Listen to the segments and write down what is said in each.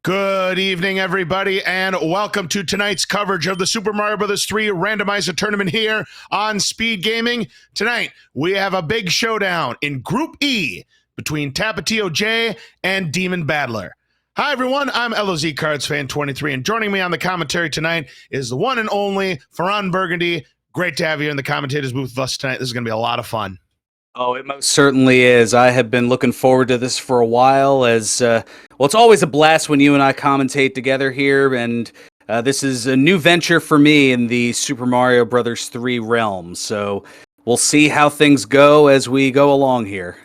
Good evening, everybody, and welcome to tonight's coverage of the Super Mario Bros. 3 Randomizer Tournament here on SpeedGaming. Tonight, we have a big showdown in Group E between TapatioJ and DemonBattler. Hi, everyone. I'm LOZ Cards Fan 23, and joining me on the commentary tonight is the one and only Ferran Burgundy. Great to have you in the commentators booth with us tonight. This is going to be a lot of fun. Oh, it most certainly is. I have been looking forward to this for a while as, well, it's always a blast when you and I commentate together here, and this is a new venture for me in the Super Mario Bros. 3 realm, so we'll see how things go as we go along here.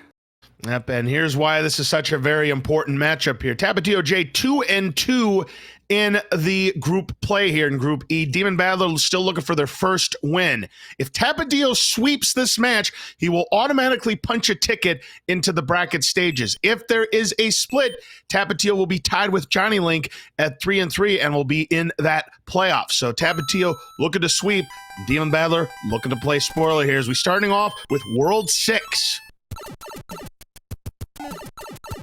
Yep, and here's why this is such a very important matchup here. TapatioJ 2-2 in the group play here in Group E. DemonBattler still looking for their first win. If Tapatio sweeps this match, he will automatically punch a ticket into the bracket stages. If there is a split, Tapatio will be tied with Johnny Link at 3-3 and will be in that playoff. So Tapatio looking to sweep, DemonBattler looking to play spoiler here as we're starting off with World 6.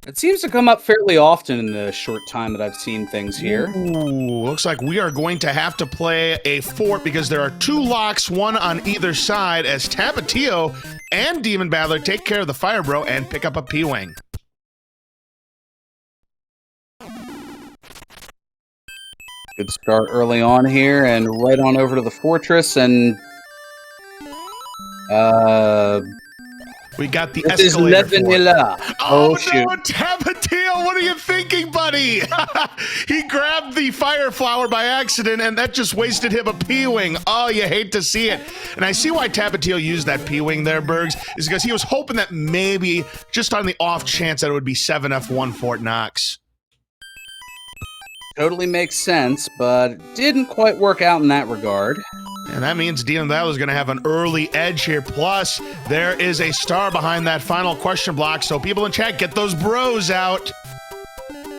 It seems to come up fairly often in the short time that I've seen things here. Ooh, looks like we are going to have to play a fort because there are two locks, one on either side, as Tapatio and DemonBattler take care of the Fire Bro and pick up a P-Wing. Good start early on here, and right on over to the fortress, and we got the this escalator is vanilla. Oh, shoot. no, Tapatio, what are you thinking, buddy? He grabbed the fire flower by accident, and that just wasted him a P-Wing. Oh, you hate to see it. And I see why Tapatio used that P-Wing there, Bergs, is because he was hoping that maybe, just on the off chance that it would be 7F1 Fort Knox. Totally makes sense, but it didn't quite work out in that regard. And that means DemonBattler is going to have an early edge here. Plus, there is a star behind that final question block. So people in chat, get those bros out.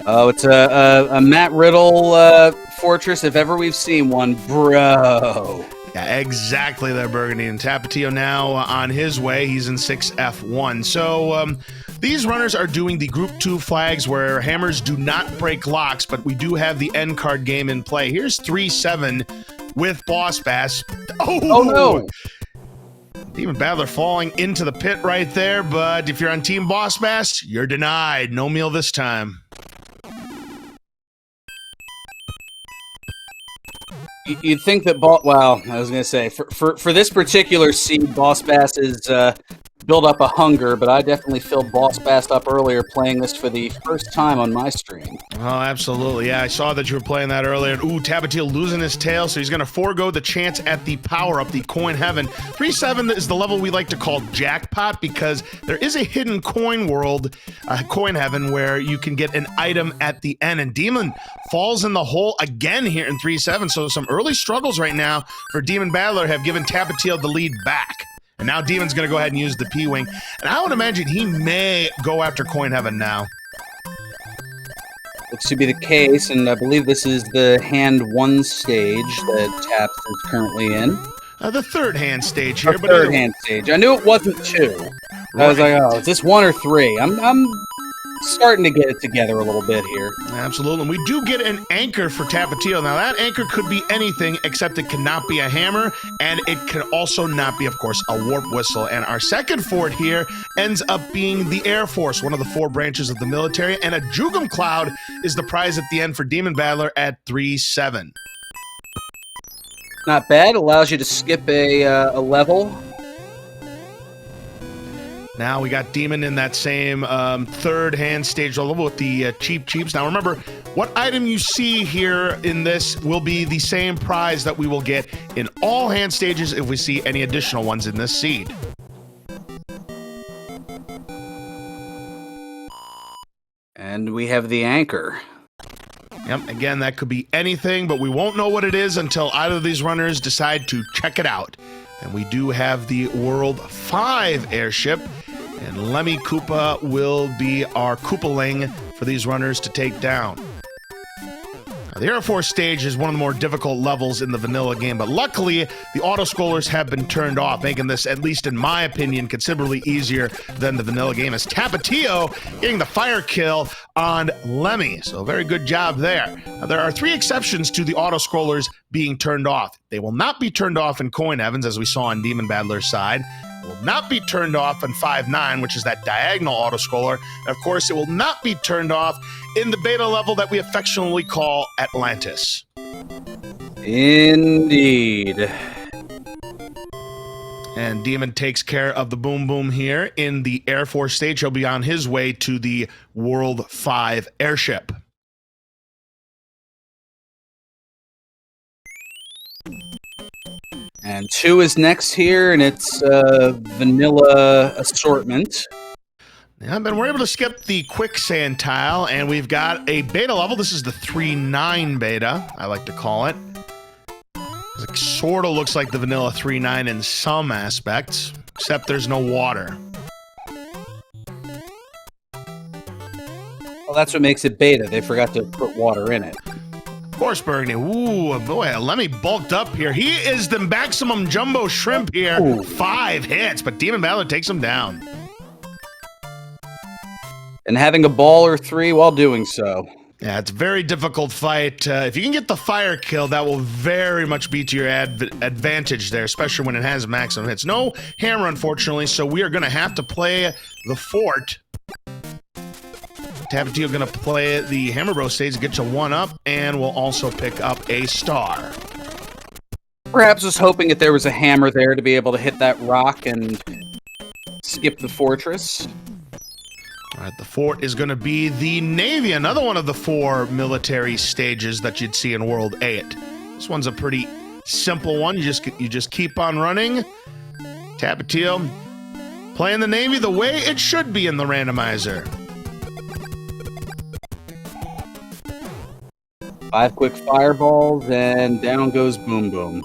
Oh, it's a Matt Riddle fortress, if ever we've seen one, bro. Yeah, exactly there, Burgundy. And Tapatio now on his way. He's in 6F1. So these runners are doing the Group 2 flags where hammers do not break locks, but we do have the end card game in play. Here's 3-7 with Boss Bass. Oh no! DemonBattler falling into the pit right there, but if you're on Team Boss Bass, you're denied. No meal this time. You'd think that, well, I was going to say, for this particular seed, Boss Bass is build up a hunger, but I definitely filled Boss Bass up earlier playing this for the first time on my stream. Oh, absolutely. Yeah, I saw that you were playing that earlier. Ooh, Tapatio losing his tail, so he's going to forego the chance at the power-up, the Coin Heaven. 3-7 is the level we like to call Jackpot because there is a hidden coin world, Coin Heaven, where you can get an item at the end. And Demon falls in the hole again here in 3-7, so some early struggles right now for DemonBattler have given Tapatio the lead back. And now Demon's going to go ahead and use the P-Wing. And I would imagine he may go after Coin Heaven now. Looks to be the case, and I believe this is the hand 1 stage that Taps is currently in. The third hand stage here. The third hand stage. I knew it wasn't 2. Right. I was like, oh, is this 1 or 3? I'm starting to get it together a little bit here. Absolutely. And we do get an anchor for Tapatio. Now, that anchor could be anything except it cannot be a hammer, and it can also not be, of course, a warp whistle. And our second fort here ends up being the Air Force, one of the 4 branches of the military, and a Jugum Cloud is the prize at the end for DemonBattler at 3-7. Not bad. Allows you to skip a level. Now we got Demon in that same third hand stage level with the cheaps. Now remember, what item you see here in this will be the same prize that we will get in all hand stages if we see any additional ones in this seed. And we have the anchor. Yep, again, that could be anything, but we won't know what it is until either of these runners decide to check it out. And we do have the World 5 airship. And Lemmy Koopa will be our Koopaling for these runners to take down. The Air Force stage is one of the more difficult levels in the vanilla game, but luckily, the auto-scrollers have been turned off, making this, at least in my opinion, considerably easier than the vanilla game, as Tapatio getting the fire kill on Lemmy. So very good job there. Now, there are 3 exceptions to the auto-scrollers being turned off. They will not be turned off in Coin Heavens, as we saw on DemonBattler's side. Will not be turned off in 5.9, which is that diagonal autoscroller. And of course, it will not be turned off in the beta level that we affectionately call Atlantis. Indeed. And Demon takes care of the Boom Boom here in the Air Force stage. He'll be on his way to the World 5 airship. And 2 is next here, and it's vanilla assortment. Yeah, but we're able to skip the quicksand tile, and we've got a beta level. This is the 3.9 beta, I like to call it. It sort of looks like the vanilla 3.9 in some aspects, except there's no water. Well, that's what makes it beta. They forgot to put water in it. Of course, Burgundy. Ooh, boy, Lemmy bulked up here. He is the maximum jumbo shrimp here. Ooh. 5 hits, but DemonBattler takes him down. And having a ball or 3 while doing so. Yeah, it's a very difficult fight. If you can get the fire kill, that will very much be to your advantage there, especially when it has maximum hits. No hammer, unfortunately, so we are going to have to play the fort. Tapatio going to play the Hammer Bro stage to get you 1-up, and we'll also pick up a star. Perhaps was hoping that there was a hammer there to be able to hit that rock and skip the fortress. All right, the fort is going to be the Navy, another one of the 4 military stages that you'd see in World 8. This one's a pretty simple one. You just keep on running. Tapatio playing the Navy the way it should be in the randomizer. 5 quick fireballs, and down goes Boom Boom.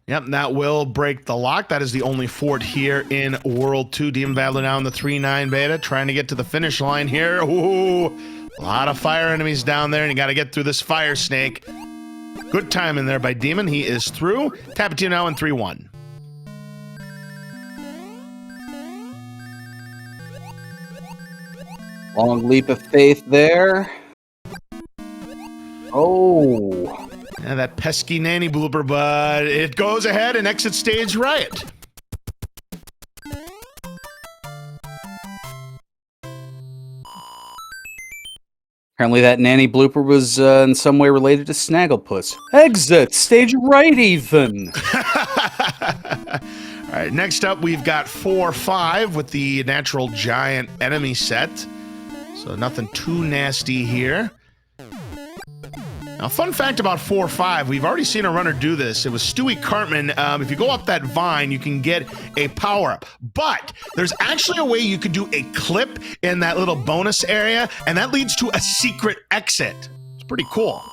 Yep, that will break the lock. That is the only fort here in World 2. DemonBattler now in the 3.9 beta, trying to get to the finish line here. Ooh, a lot of fire enemies down there, and you got to get through this fire snake. Good timing there by Demon. He is through. Tapatio now in 3.1. Long leap of faith there. Oh. Yeah, that pesky nanny blooper, but it goes ahead and exits stage right. Apparently that nanny blooper was in some way related to Snagglepuss. Exit stage right, Ethan. All right, next up we've got 4-5 with the natural giant enemy set. So nothing too nasty here. Now, fun fact about 4-5, we've already seen a runner do this. It was Stewie Cartman. If you go up that vine, you can get a power-up. But there's actually a way you could do a clip in that little bonus area, and that leads to a secret exit. It's pretty cool.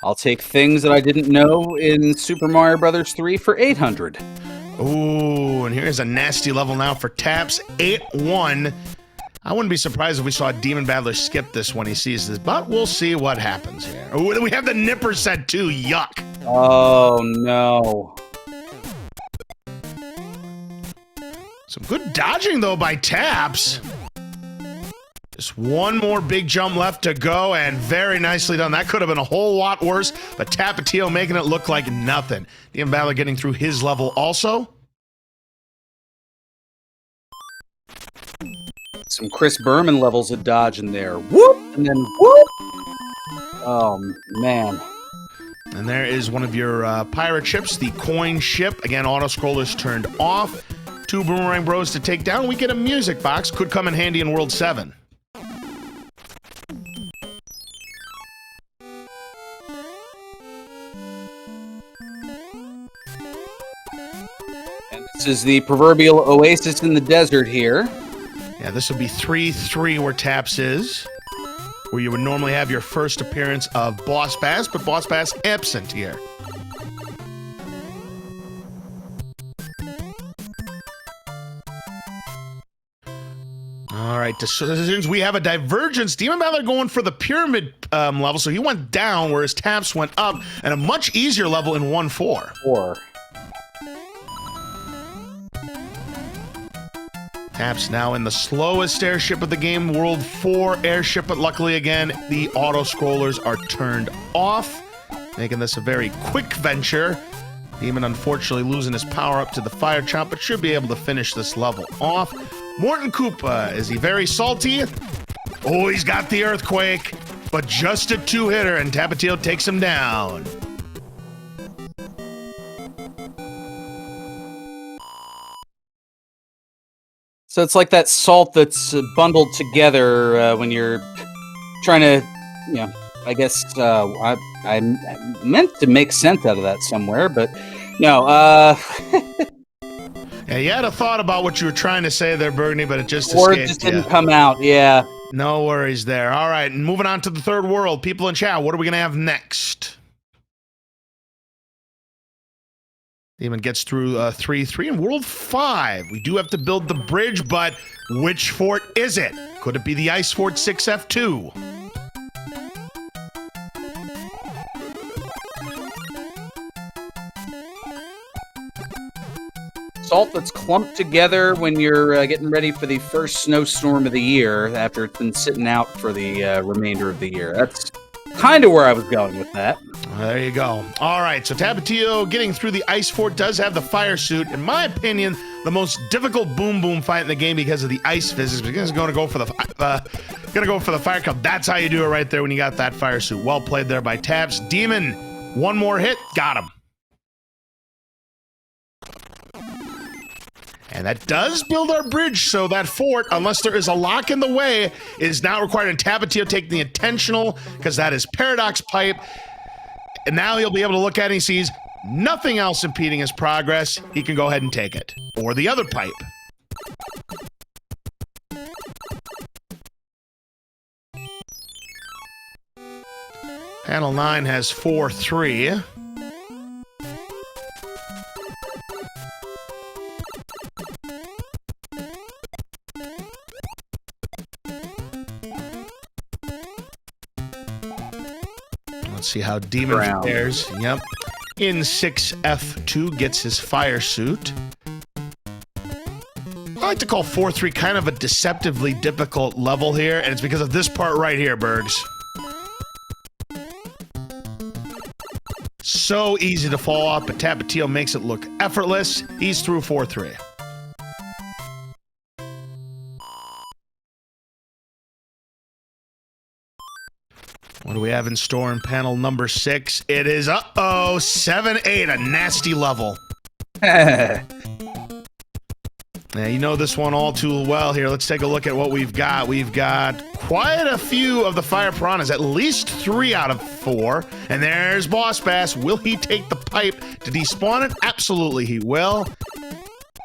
I'll take things that I didn't know in Super Mario Bros. 3 for 800. Ooh, and here's a nasty level now for Taps, 8-1. I wouldn't be surprised if we saw DemonBattler skip this when he sees this, but we'll see what happens here. Ooh, we have the Nipper set too, yuck. Oh, no. Some good dodging, though, by Taps. Just one more big jump left to go, and very nicely done. That could have been a whole lot worse, but Tapatio making it look like nothing. DemonBattler getting through his level also. Some Chris Berman levels of dodge in there. Whoop! And then whoop! Oh, man. And there is one of your pirate ships, the coin ship. Again, auto-scrollers turned off. 2 Boomerang Bros to take down. We get a music box. Could come in handy in World 7. And this is the proverbial oasis in the desert here. Yeah, this would be 3-3 where Taps is, where you would normally have your first appearance of Boss Bass, but Boss Bass absent here. All right, right, decisions. We have a divergence. DemonBattler going for the pyramid level, so he went down, whereas Taps went up, and a much easier level in 1-4. 4. Taps now in the slowest airship of the game, World 4 airship, but luckily again, the auto-scrollers are turned off, making this a very quick venture. Demon unfortunately losing his power up to the fire chomp, but should be able to finish this level off. Morton Koopa, is he very salty? Oh, he's got the earthquake, but just a 2-hitter, and Tapatio takes him down. So it's like that salt that's bundled together when you're trying to, you know, I guess I meant to make sense out of that somewhere, but no. Yeah, you had a thought about what you were trying to say there, Burgundy, but it just Word escaped just you. didn't come out, yeah. No worries there. All right, and moving on to the third world. People in chat, what are we going to have next? Demon gets through 3-3 in World 5. We do have to build the bridge, but which fort is it? Could it be the Ice Fort 6F2? Salt that's clumped together when you're getting ready for the first snowstorm of the year after it's been sitting out for the remainder of the year. That's kind of where I was going with that. There you go. All right, so Tapatio getting through the Ice Fort does have the fire suit. In my opinion, the most difficult boom boom fight in the game because of the ice physics. Because he's going to go for the fire cup. That's how you do it right there when you got that fire suit. Well played there by Taps. Demon, one more hit, got him. And that does build our bridge, so that fort, unless there is a lock in the way, is not required. And Tapatio taking the intentional, because that is Paradox Pipe. And now he'll be able to look at it and he sees nothing else impeding his progress. He can go ahead and take it. Or the other pipe. Panel 9 has 4-3. Let's see how Demon fares. Yep. In 6F2 gets his fire suit. I like to call 4-3 kind of a deceptively difficult level here, and it's because of this part right here, Bergs. So easy to fall off, but Tapatio makes it look effortless. He's through 4-3. What do we have in store in panel number 6? It is, 7-8, a nasty level. Now, you know this one all too well here. Let's take a look at what we've got. We've got quite a few of the fire piranhas, at least 3 out of 4. And there's Boss Bass. Will he take the pipe to despawn it? Absolutely he will.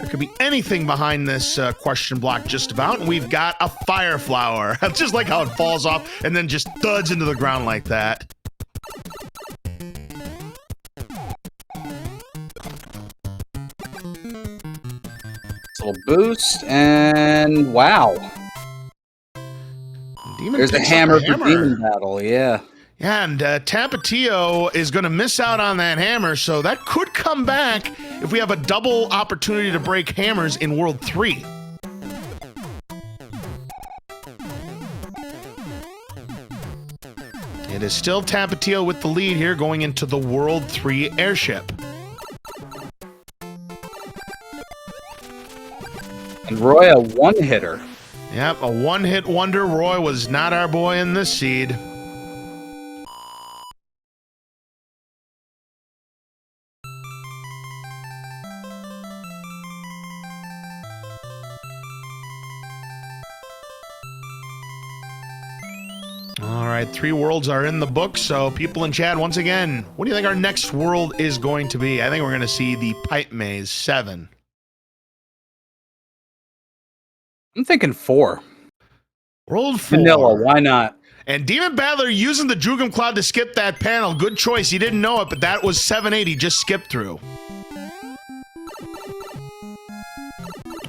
There could be anything behind this question block just about, and we've got a fire flower. I just like how it falls off and then just thuds into the ground like that. A little boost, and wow. Demon There's a hammer for Demon Battle, yeah. Yeah, and Tapatio is going to miss out on that hammer, so that could come back if we have a double opportunity to break hammers in World 3. It is still Tapatio with the lead here going into the World 3 airship. And Roy, a one-hitter. Yep, a one-hit wonder. Roy was not our boy in this seed. All right, 3 worlds are in the book, so people in chat, once again, what do you think our next world is going to be? I think we're going to see the Pipe Maze 7. I'm thinking 4. World 4. Vanilla, why not? And DemonBattler using the Drugum Cloud to skip that panel. Good choice. He didn't know it, but that was 7-8. He just skipped through.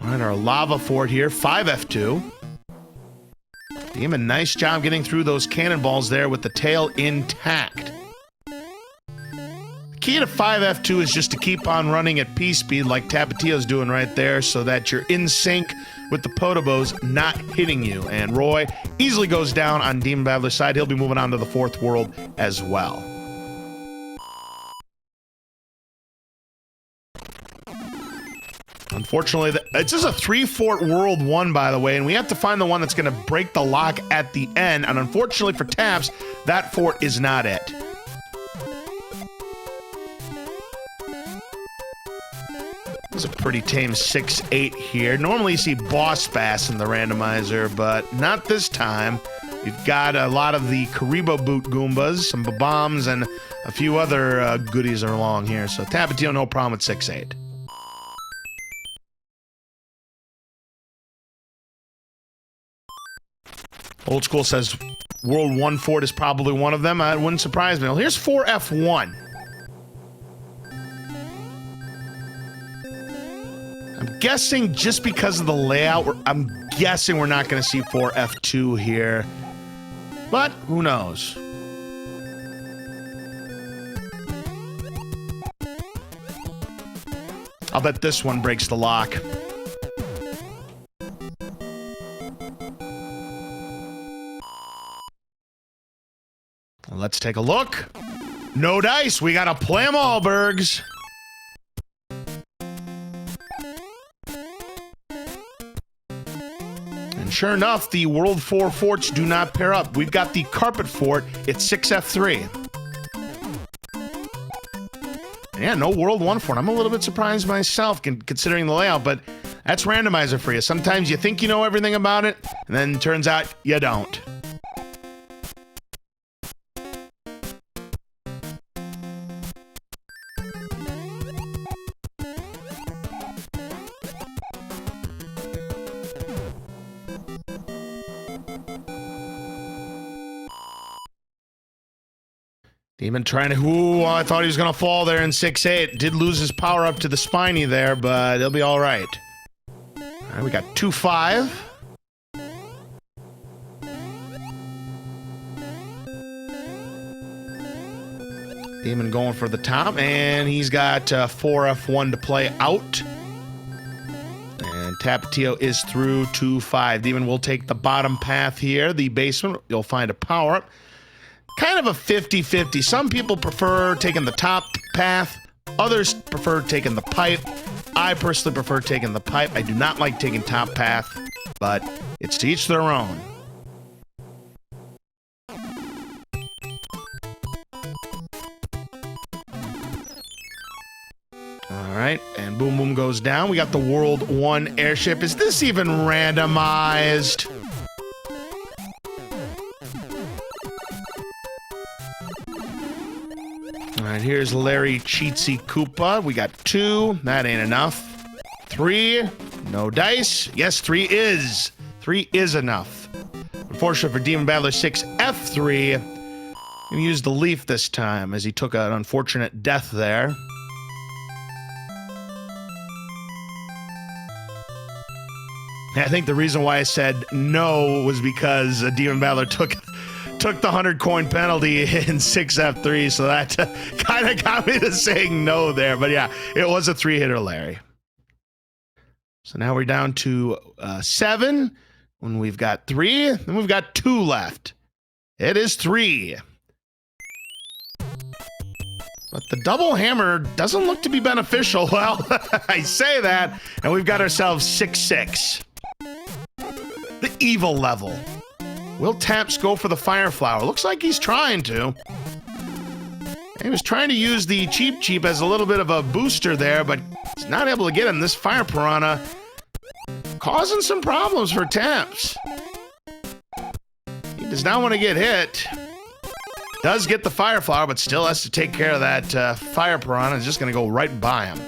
All right, our Lava Fort here, 5F2. Demon, nice job getting through those cannonballs there with the tail intact. The key to 5F2 is just to keep on running at P-speed like Tapatio's doing right there so that you're in sync with the Potobos not hitting you. And Roy easily goes down on DemonBattler's side. He'll be moving on to the 4th world as well. Unfortunately, this is a 3-fort world 1, by the way, and we have to find the one that's going to break the lock at the end. And unfortunately for Taps, that fort is not it. This is a pretty tame 6-8 here. Normally you see Boss Bass in the randomizer, but not this time. We've got a lot of the Karibo Boot Goombas, some bombs, and a few other goodies are along here. So Tapatio, no problem with 6-8. Old School says World 1 fort is probably one of them. It wouldn't surprise me. Well, here's 4F1. I'm guessing just because of the layout, I'm guessing we're not going to see 4F2 here. But who knows? I'll bet this one breaks the lock. Let's take a look. No dice. We got to play them all, Bergs. And sure enough, the World 4 forts do not pair up. We've got the Carpet Fort. It's 6F3. Yeah, no World 1 fort. I'm a little bit surprised myself considering the layout, but that's randomizer for you. Sometimes you think you know everything about it, and then it turns out you don't. Demon trying to... Ooh, I thought he was going to fall there in 6-8. Did lose his power up to the spiny there, but he'll be all right. All right, we got 2-5. Demon going for the top, and he's got 4F1 to play out. And Tapatio is through 2-5. Demon will take the bottom path here, the basement. You'll find a power-up. Kind of a 50-50. Some people prefer taking the top path. Others prefer taking the pipe. I personally prefer taking the pipe. I do not like taking top path, but it's to each their own. All right, and Boom Boom goes down. We got the World 1 airship. Is this even randomized? All right, here's Larry Cheatsy Koopa. We got 2. That ain't enough. 3. No dice. Yes, 3 is. 3 is enough. Unfortunately for DemonBattler 6F3, I'm going to use the leaf this time as he took an unfortunate death there. I think the reason why I said no was because DemonBattler took the 100-coin penalty in 6F3, so that kind of got me to saying no there. But yeah, it was a 3-hitter, Larry. So now we're down to 7. When we've got 3, then we've got 2 left. It is 3. But the double hammer doesn't look to be beneficial. Well, I say that, and we've got ourselves 6-6. The evil level. Will Taps go for the Fire Flower? Looks like he's trying to. He was trying to use the Cheap as a little bit of a booster there, but he's not able to get him. This Fire Piranha causing some problems for Taps. He does not want to get hit. Does get the Fire Flower, but still has to take care of that Fire Piranha. It's just going to go right by him.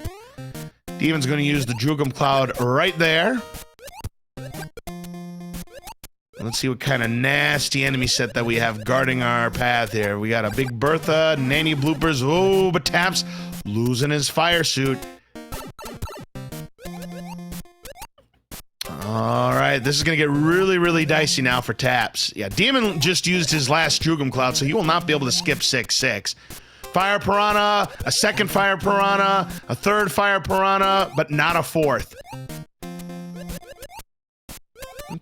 Demon's going to use the Drugum Cloud right there. Let's see what kind of nasty enemy set that we have guarding our path here. We got a Big Bertha, Nanny Bloopers. Oh, but Taps losing his fire suit. All right, right, this is going to get really, really dicey now for Taps. Yeah, Demon just used his last Jugum Cloud, so he will not be able to skip 6-6. Fire Piranha, a second Fire Piranha, a third Fire Piranha, but not a fourth.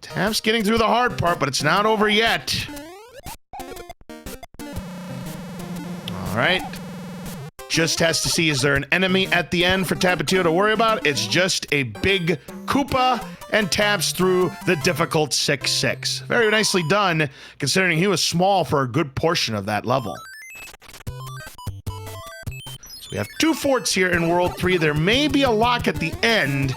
Taps getting through the hard part, but it's not over yet. All right. Just has to see, is there an enemy at the end for Tapatio to worry about? It's just a big Koopa, and Taps through the difficult 6-6. Very nicely done, considering he was small for a good portion of that level. So we have 2 forts here in World 3. There may be a lock at the end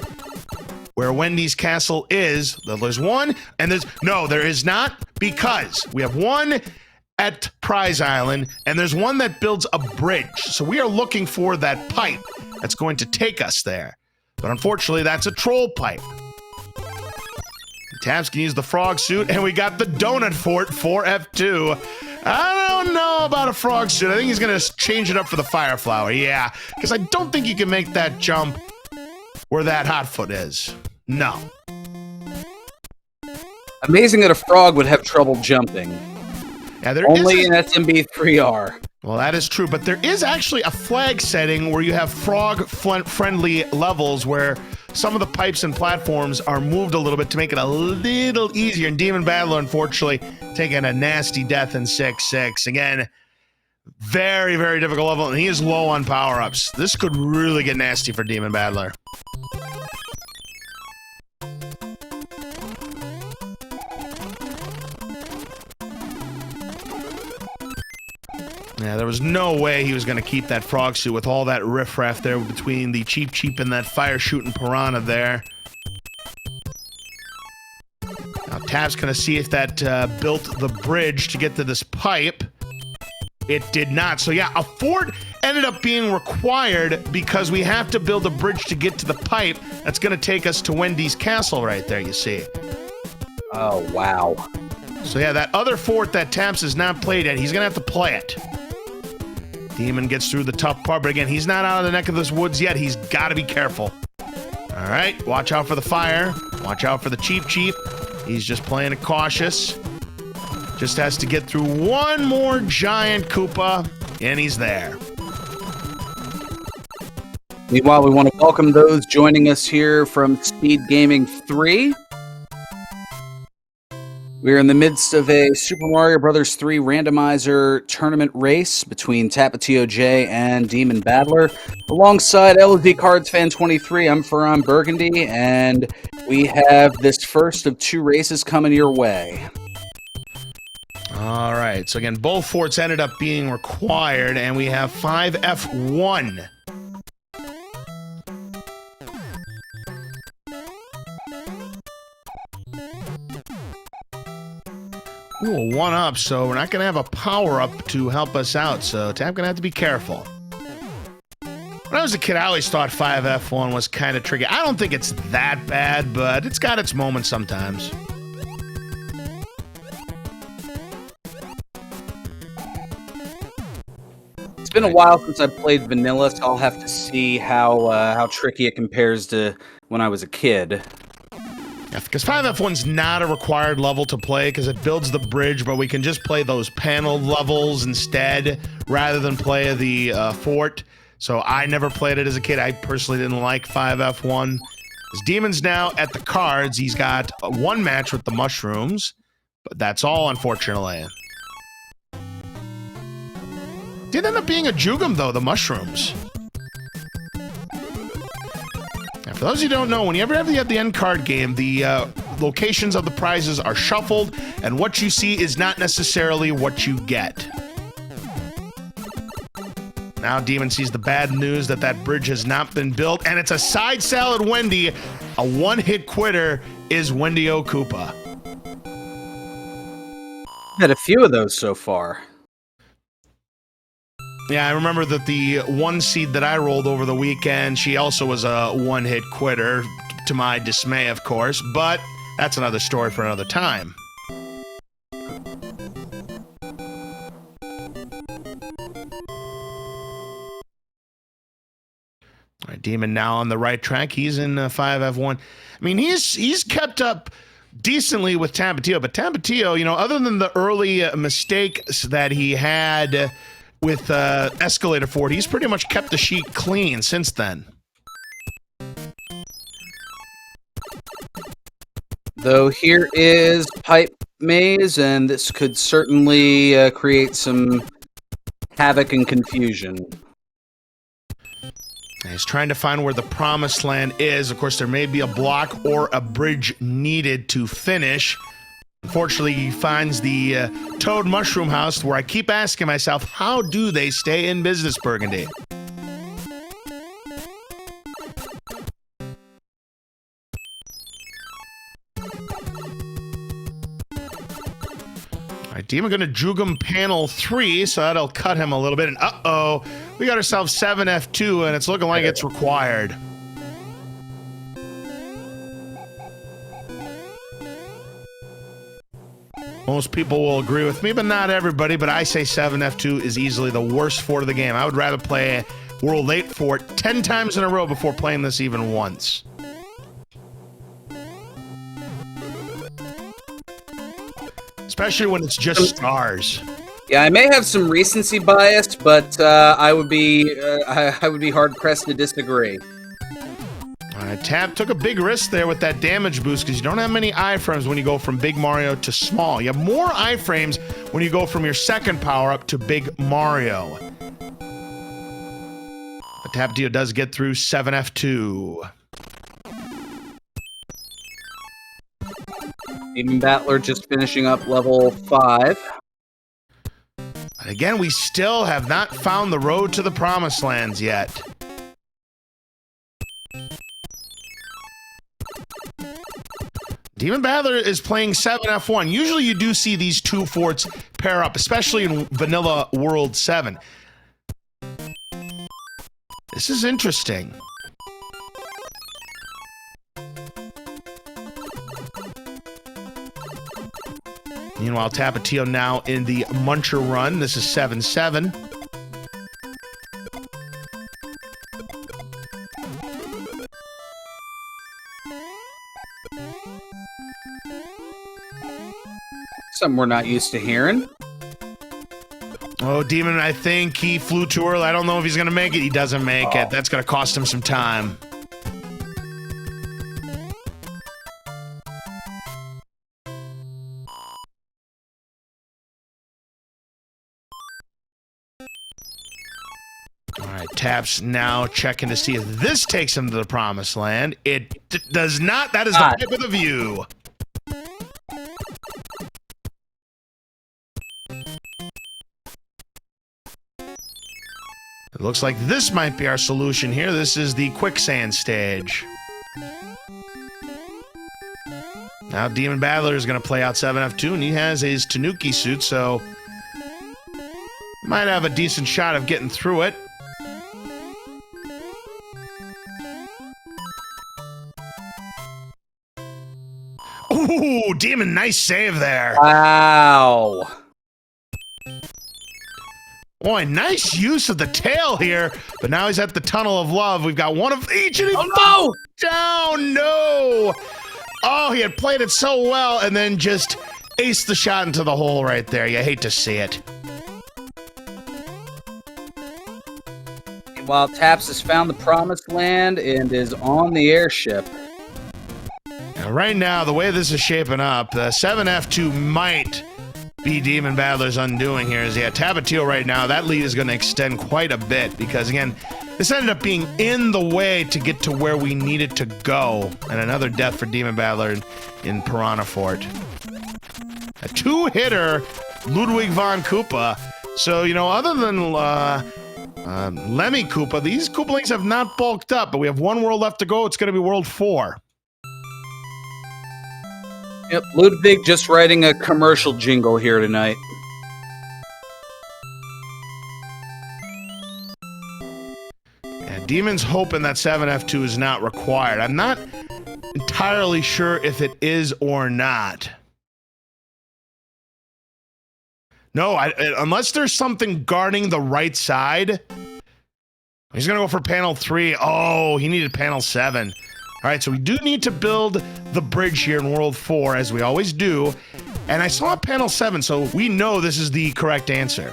where Wendy's castle is. There's one, and there's... No, there is not, because we have one at Prize Island, and there's one that builds a bridge. So we are looking for that pipe that's going to take us there. But unfortunately, that's a troll pipe. Taps can use the frog suit, and we got the donut fort for F2. I don't know about a frog suit. I think he's going to change it up for the fire flower. Yeah, because I don't think you can make that jump where that hotfoot is. No. Amazing that a frog would have trouble jumping. Yeah, there only in SMB3R. Well, that is true, but there is actually a flag setting where you have frog-friendly levels where some of the pipes and platforms are moved a little bit to make it a little easier. And DemonBattler, unfortunately, taking a nasty death in 6-6. Again, very, very difficult level, and he is low on power-ups. This could really get nasty for DemonBattler. Yeah, there was no way he was going to keep that frog suit with all that riffraff there between the Cheep and that fire-shooting piranha there. Now, Tap's going to see if that built the bridge to get to this pipe. It did not. So, yeah, a fort ended up being required because we have to build a bridge to get to the pipe. That's going to take us to Wendy's castle right there, you see. Oh, wow. So, yeah, that other fort that Taps has not played yet, he's going to have to play it. Demon gets through the tough part, but again, he's not out of the neck of this woods yet. He's got to be careful. All right, watch out for the fire. Watch out for the Cheep. He's just playing it cautious. Just has to get through one more giant Koopa, and he's there. Meanwhile, we want to welcome those joining us here from SpeedGaming 3. We're in the midst of a Super Mario Bros. 3 randomizer tournament race between TapatioJ and DemonBattler. Alongside LSD Cards Fan 23, I'm Ferran Burgundy, and we have this first of 2 races coming your way. All right, so again, both forts ended up being required, and we have 5F1. Ooh, 1-up, so we're not going to have a power-up to help us out, so Tap going to have to be careful. When I was a kid, I always thought 5F1 was kind of tricky. I don't think it's that bad, but it's got its moments sometimes. It's been a while since I've played vanilla, so I'll have to see how tricky it compares to when I was a kid. Yeah, because 5F1's not a required level to play because it builds the bridge, but we can just play those panel levels instead rather than play the fort. So I never played it as a kid. I personally didn't like 5F1. His Demon's now at the cards. He's got 1 match with the mushrooms, but that's all, unfortunately. Did end up being a Jugum, though, the mushrooms. For those who don't know, when you ever have the end card game, the locations of the prizes are shuffled, and what you see is not necessarily what you get. Now Demon sees the bad news that that bridge has not been built, and it's a side salad Wendy. A one-hit quitter is Wendy O. Koopa. Had a few of those so far. Yeah, I remember that the 1 seed that I rolled over the weekend, she also was a one-hit quitter, to my dismay, of course, but that's another story for another time. All right, Demon now on the right track. He's in 5F1. I mean, he's kept up decently with Tapatio, but Tapatio, you know, other than the early mistakes that he had with Escalator Ford, he's pretty much kept the sheet clean since then. Though here is Pipe Maze, and this could certainly create some havoc and confusion. He's trying to find where the promised land is. Of course, there may be a block or a bridge needed to finish. Unfortunately, he finds the Toad Mushroom House, where I keep asking myself, how do they stay in business, Burgundy? Demon going to juke him panel 3, so that'll cut him a little bit. And uh-oh, we got ourselves 7F2, and it's looking like it's required. Most people will agree with me, but not everybody. But I say 7F2 is easily the worst fort of the game. I would rather play World 8 fort 10 times in a row before playing this even once. Especially when it's just stars. Yeah, I may have some recency bias, but I would be hard pressed to disagree. Tap took a big risk there with that damage boost because you don't have many iframes when you go from Big Mario to Small. You have more iframes when you go from your second power up to Big Mario. But Tapatio does get through 7F2. DemonBattler just finishing up level 5. But again, we still have not found the road to the promised lands yet. DemonBattler is playing 7F1. Usually you do see these two forts pair up, especially in Vanilla World 7. This is interesting. Meanwhile, Tapatio now in the Muncher run. This is 7-7. Something we're not used to hearing. Oh, Demon, I think he flew too early. I don't know if he's going to make it. He doesn't make it. That's going to cost him some time. Taps now checking to see if this takes him to the promised land. It does not. That is the pipe of the view. It looks like this might be our solution here. This is the quicksand stage. Now DemonBattler is going to play out 7F2, and he has his Tanuki suit, so might have a decent shot of getting through it. Ooh, Demon, nice save there. Wow. Boy, nice use of the tail here, but now he's at the Tunnel of Love. We've got one of each, and he no! Down, no! Oh, he had played it so well, and then just aced the shot into the hole right there. You hate to see it. While Taps has found the promised land and is on the airship. Now, right now, the way this is shaping up, the 7F2 might be DemonBattler's undoing here. Is Tapatio right now, that lead is going to extend quite a bit because, again, this ended up being in the way to get to where we needed to go. And another death for DemonBattler in Piranha Fort. A two-hitter Ludwig von Koopa. So, you know, other than Lemmy Koopa, these Koopalings have not bulked up, but we have one world left to go. It's going to be World 4. Yep, Ludwig just writing a commercial jingle here tonight. Yeah, Demon's hoping that 7F2 is not required. I'm not entirely sure if it is or not. No, unless there's something guarding the right side. He's going to go for panel 3. Oh, he needed panel 7. All right, so we do need to build the bridge here in World 4, as we always do. And I saw panel 7, so we know this is the correct answer.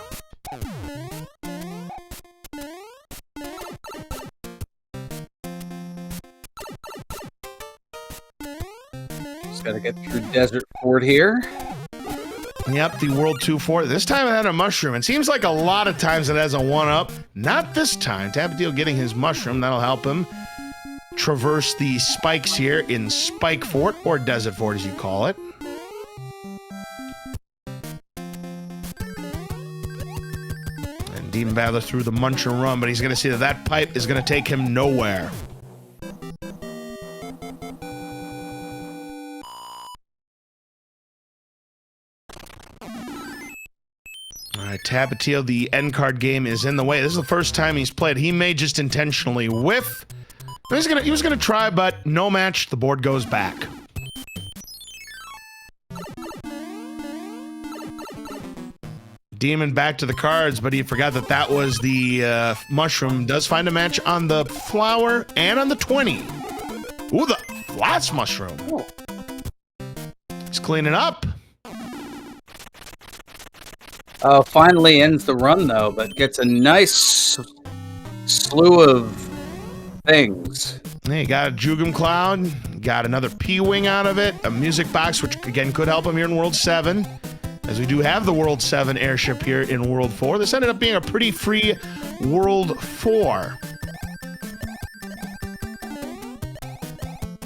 Just gotta get through Desert Fort here. Yep, the World 2 Fort. This time it had a mushroom. It seems like a lot of times it has a 1-up. Not this time. Tapatio getting his mushroom. That'll help him traverse the spikes here in Spike Fort, or Desert Fort as you call it. And DemonBattler through the Muncher Run, but he's going to see that that pipe is going to take him nowhere. Tapatio, the end card game is in the way. This is the first time he's played. He may just intentionally whiff. He was gonna try, but no match. The board goes back. Demon back to the cards, but he forgot that that was the mushroom. Does find a match on the flower and on the 20. Ooh, the last mushroom. He's cleaning up. Oh, finally ends the run, though, but gets a nice slew of things. Hey, you got a Jugum Cloud, got another P-Wing out of it, a music box, which again could help him here in World 7, as we do have the World 7 airship here in World 4. This ended up being a pretty free World 4.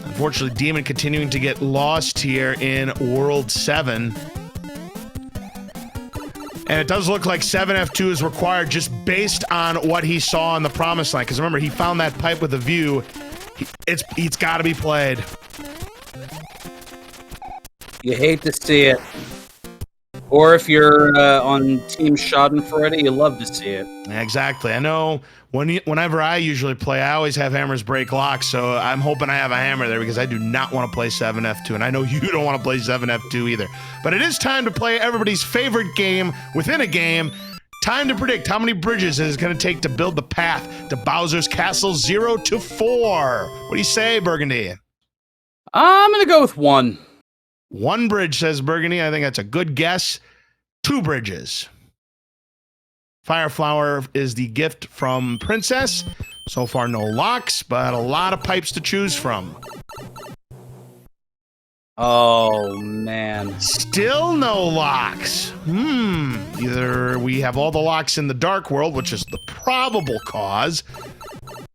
Unfortunately, Demon continuing to get lost here in World 7. And it does look like 7F2 is required just based on what he saw on the Promised Land. Because remember, he found that pipe with a view. It's got to be played. You hate to see it. Or if you're on Team Schadenfreude, you love to see it. Exactly. I know whenever I usually play, I always have hammers break locks. So I'm hoping I have a hammer there because I do not want to play 7F2. And I know you don't want to play 7F2 either. But it is time to play everybody's favorite game within a game. Time to predict how many bridges it is going to take to build the path to Bowser's Castle 0 to 4. What do you say, Burgundy? I'm going to go with 1. 1 bridge, says Burgundy. I think that's a good guess. 2 bridges. Fireflower is the gift from Princess. So far, no locks, but a lot of pipes to choose from. Oh, man. Still no locks. Either we have all the locks in the Dark World, which is the probable cause,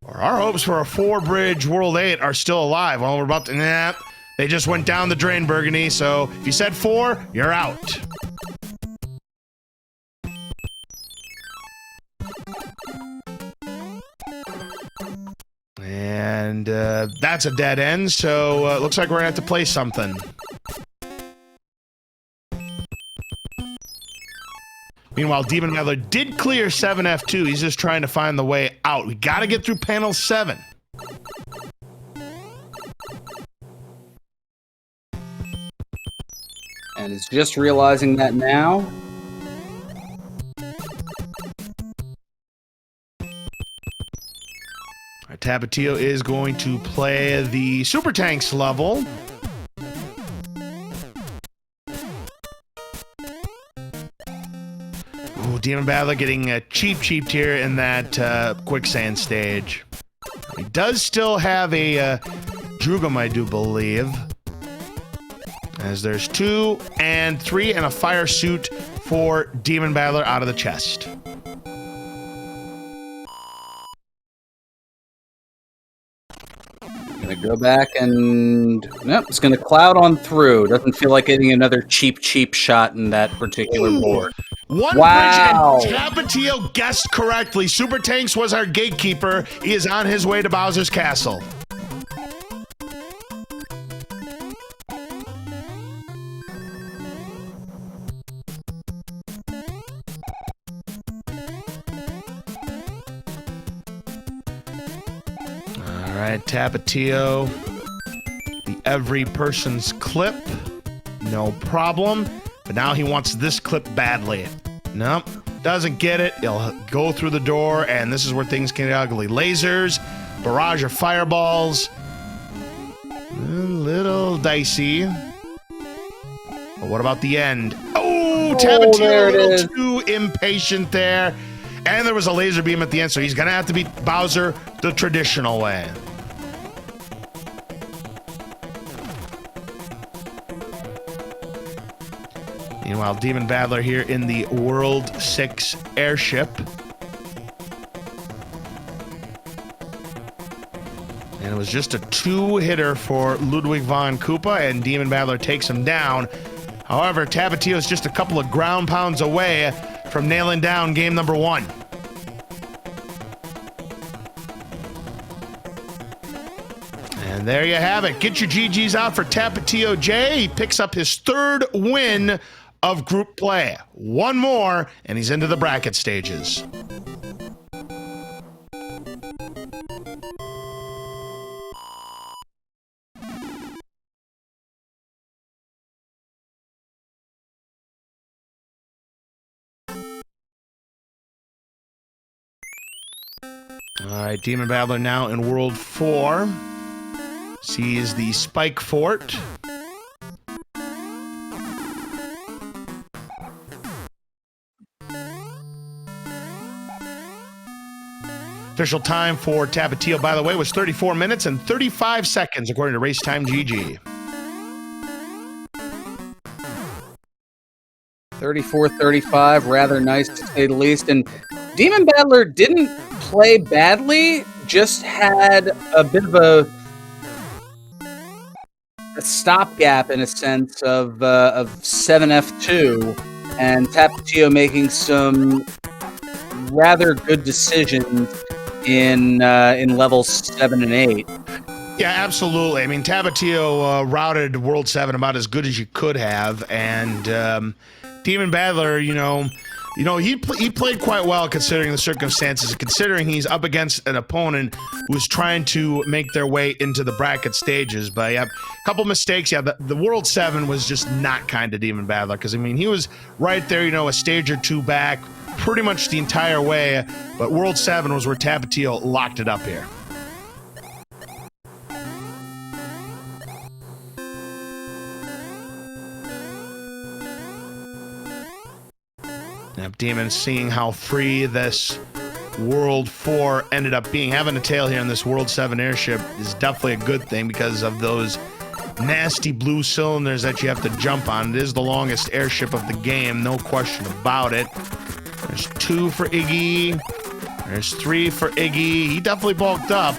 or our hopes for a 4-bridge World 8 are still alive. Well, we're about to... Nah, they just went down the drain, Burgundy, so if you said 4, you're out. And that's a dead end, so it looks like we're gonna have to play something. Meanwhile, DemonBattler did clear 7F2. He's just trying to find the way out. We gotta get through panel 7. And is just realizing that now. Tapatio is going to play the Super Tanks level. Ooh, DemonBattler getting cheaped here in that quicksand stage. He does still have a Drugum, I do believe. As there's 2 and 3 and a fire suit for DemonBattler out of the chest. Gonna go back and... Nope, it's gonna cloud on through. Doesn't feel like getting another cheap shot in that particular board. 1 Wow. bridge, and Tapatio guessed correctly. Super Tanks was our gatekeeper. He is on his way to Bowser's Castle. All right, Tapatio. The every person's clip. No problem. But now he wants this clip badly. Nope, doesn't get it. He'll go through the door, and this is where things get ugly. Lasers, barrage of fireballs. A little dicey. But what about the end? Oh, Tapatio a little too impatient there. And there was a laser beam at the end, so he's going to have to beat Bowser the traditional way. Meanwhile, DemonBattler here in the World 6 airship. And it was just a two-hitter for Ludwig von Koopa, and DemonBattler takes him down. However, Tapatio is just a couple of ground pounds away from nailing down game number 1. And there you have it. Get your GGs out for TapatioJ. He picks up his 3rd win of group play. One more, and he's into the bracket stages. All right, DemonBattler now in World 4. Sees the Spike Fort. Official time for Tapatio, by the way, was 34 minutes and 35 seconds, according to Race Time GG. 34-35, rather nice to say the least. And DemonBattler didn't play badly, just had a bit of a stopgap in a sense of 7F2, and Tapatio making some rather good decisions in levels 7 and 8. Yeah, absolutely. I mean, Tapatio routed World 7 about as good as you could have, and DemonBattler, he played quite well considering the circumstances, considering he's up against an opponent who's trying to make their way into the bracket stages. But yeah, a couple mistakes. Yeah, the World 7 was just not kind to DemonBattler, because I mean, he was right there, a stage or two back pretty much the entire way, but World 7 was where Tapatio locked it up here. Now, Demon seeing how free this World 4 ended up being. Having a tail here in this World 7 airship is definitely a good thing because of those nasty blue cylinders that you have to jump on. It is the longest airship of the game, no question about it. There's 2 for Iggy. There's 3 for Iggy. He definitely bulked up.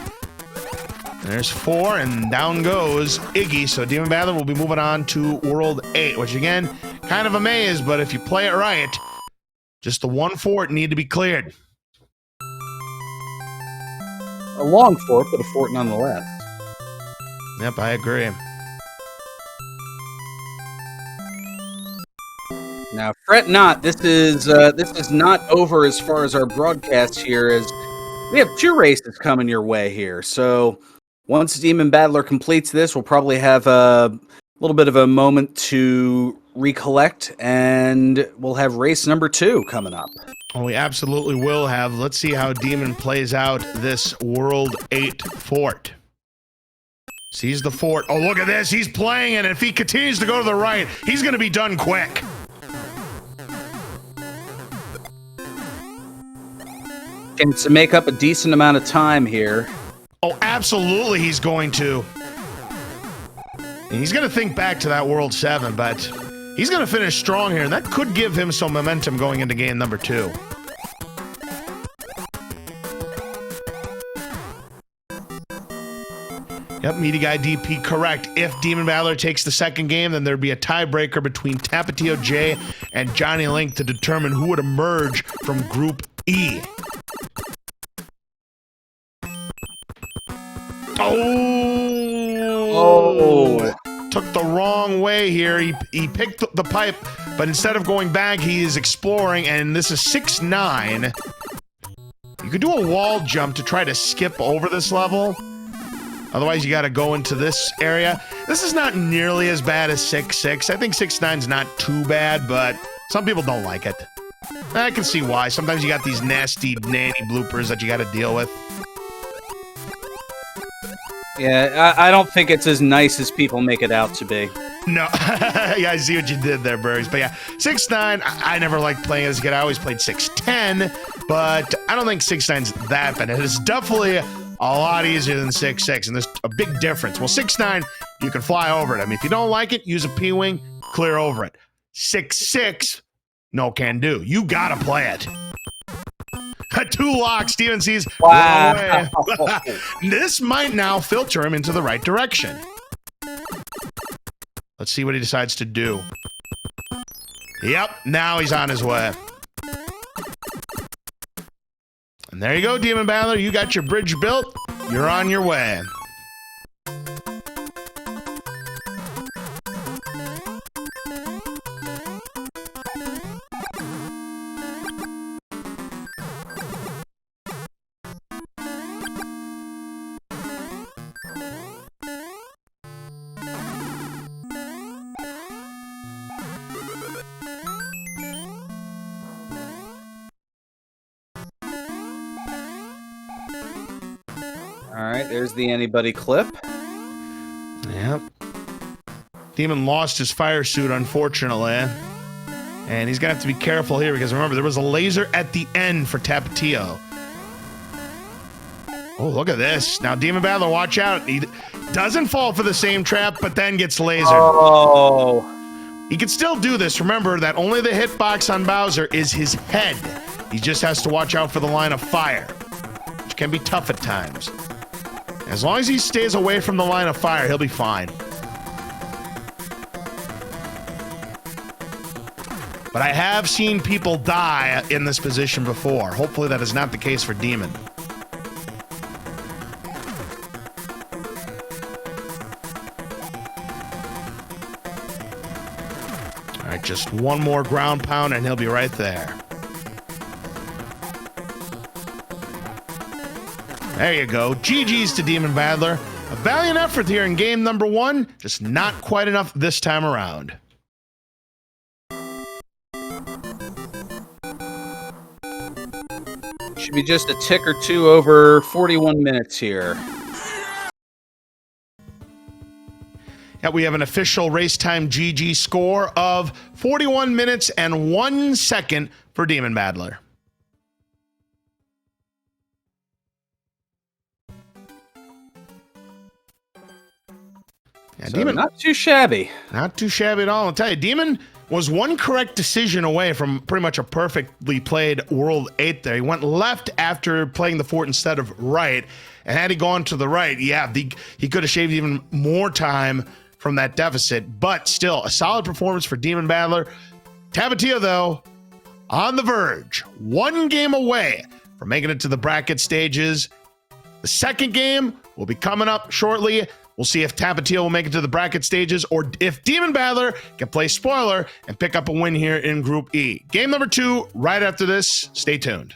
There's 4, and down goes Iggy. So DemonBattler will be moving on to World 8, which again, kind of a maze, but if you play it right, just the one fort need to be cleared. A long fort, but a fort nonetheless. Yep, I agree. Now, fret not. This is not over as far as our broadcast here, as we have 2 races coming your way here. So once DemonBattler completes this, we'll probably have a little bit of a moment to recollect, and we'll have race number 2 coming up. Oh, we absolutely will have. Let's see how Demon plays out this World 8 fort. Sees the fort. Oh, look at this. He's playing it. If he continues to go to the right, he's going to be done quick. And to make up a decent amount of time here. Oh, absolutely he's going to. And he's going to think back to that World 7, but he's going to finish strong here, and that could give him some momentum going into game number 2. Yep, Meaty Guy DP correct. If DemonBattler takes the second game, then there'd be a tiebreaker between TapatioJ and Johnny Link to determine who would emerge from Group E. Oh! Took the wrong way here. He picked the pipe, but instead of going back, he is exploring, and this is 6-9. You could do a wall jump to try to skip over this level. Otherwise, you got to go into this area. This is not nearly as bad as 6-6. I think 6-9's not too bad, but some people don't like it. I can see why. Sometimes you got these nasty nanny bloopers that you got to deal with. Yeah, I don't think it's as nice as people make it out to be. No, yeah, I see what you did there, Burries. But yeah, 6'9", I never liked playing as a kid. I always played 6'10", but I don't think 6'9's that bad. It is definitely a lot easier than 6'6", and there's a big difference. Well, 6'9", you can fly over it. I mean, if you don't like it, use a P-Wing, clear over it. 6'6", no can do. You gotta play it. 2 locks, Steven sees. Wow. This might now filter him into the right direction. Let's see what he decides to do. Yep, now he's on his way. And there you go, DemonBattler. You got your bridge built. You're on your way. All right, there's the anybody clip. Yep. Demon lost his fire suit, unfortunately. And he's going to have to be careful here because remember, there was a laser at the end for Tapatio. Oh, look at this. Now, DemonBattler, watch out. He doesn't fall for the same trap, but then gets lasered. Oh. He can still do this. Remember that only the hitbox on Bowser is his head. He just has to watch out for the line of fire, which can be tough at times. As long as he stays away from the line of fire, he'll be fine. But I have seen people die in this position before. Hopefully that is not the case for Demon. All right, just one more ground pound and he'll be right there. There you go. GG's to DemonBattler. A valiant effort here in game number 1, just not quite enough this time around. Should be just a tick or two over 41 minutes here. Yeah, we have an official race time GG score of 41 minutes and 1 second for DemonBattler. Yeah, So Demon, not too shabby. not too shabby at all. I'll tell you, Demon was one correct decision away from pretty much a perfectly played World 8 there. He went left after playing the fort instead of right. And had he gone to the right, yeah, he could have shaved even more time from that deficit. But still, a solid performance for DemonBattler. Tapatio, though, on the verge. 1 game away from making it to the bracket stages. The second game will be coming up shortly. We'll see if Tapatio will make it to the bracket stages or if DemonBattler can play spoiler and pick up a win here in Group E. Game number 2 right after this. Stay tuned.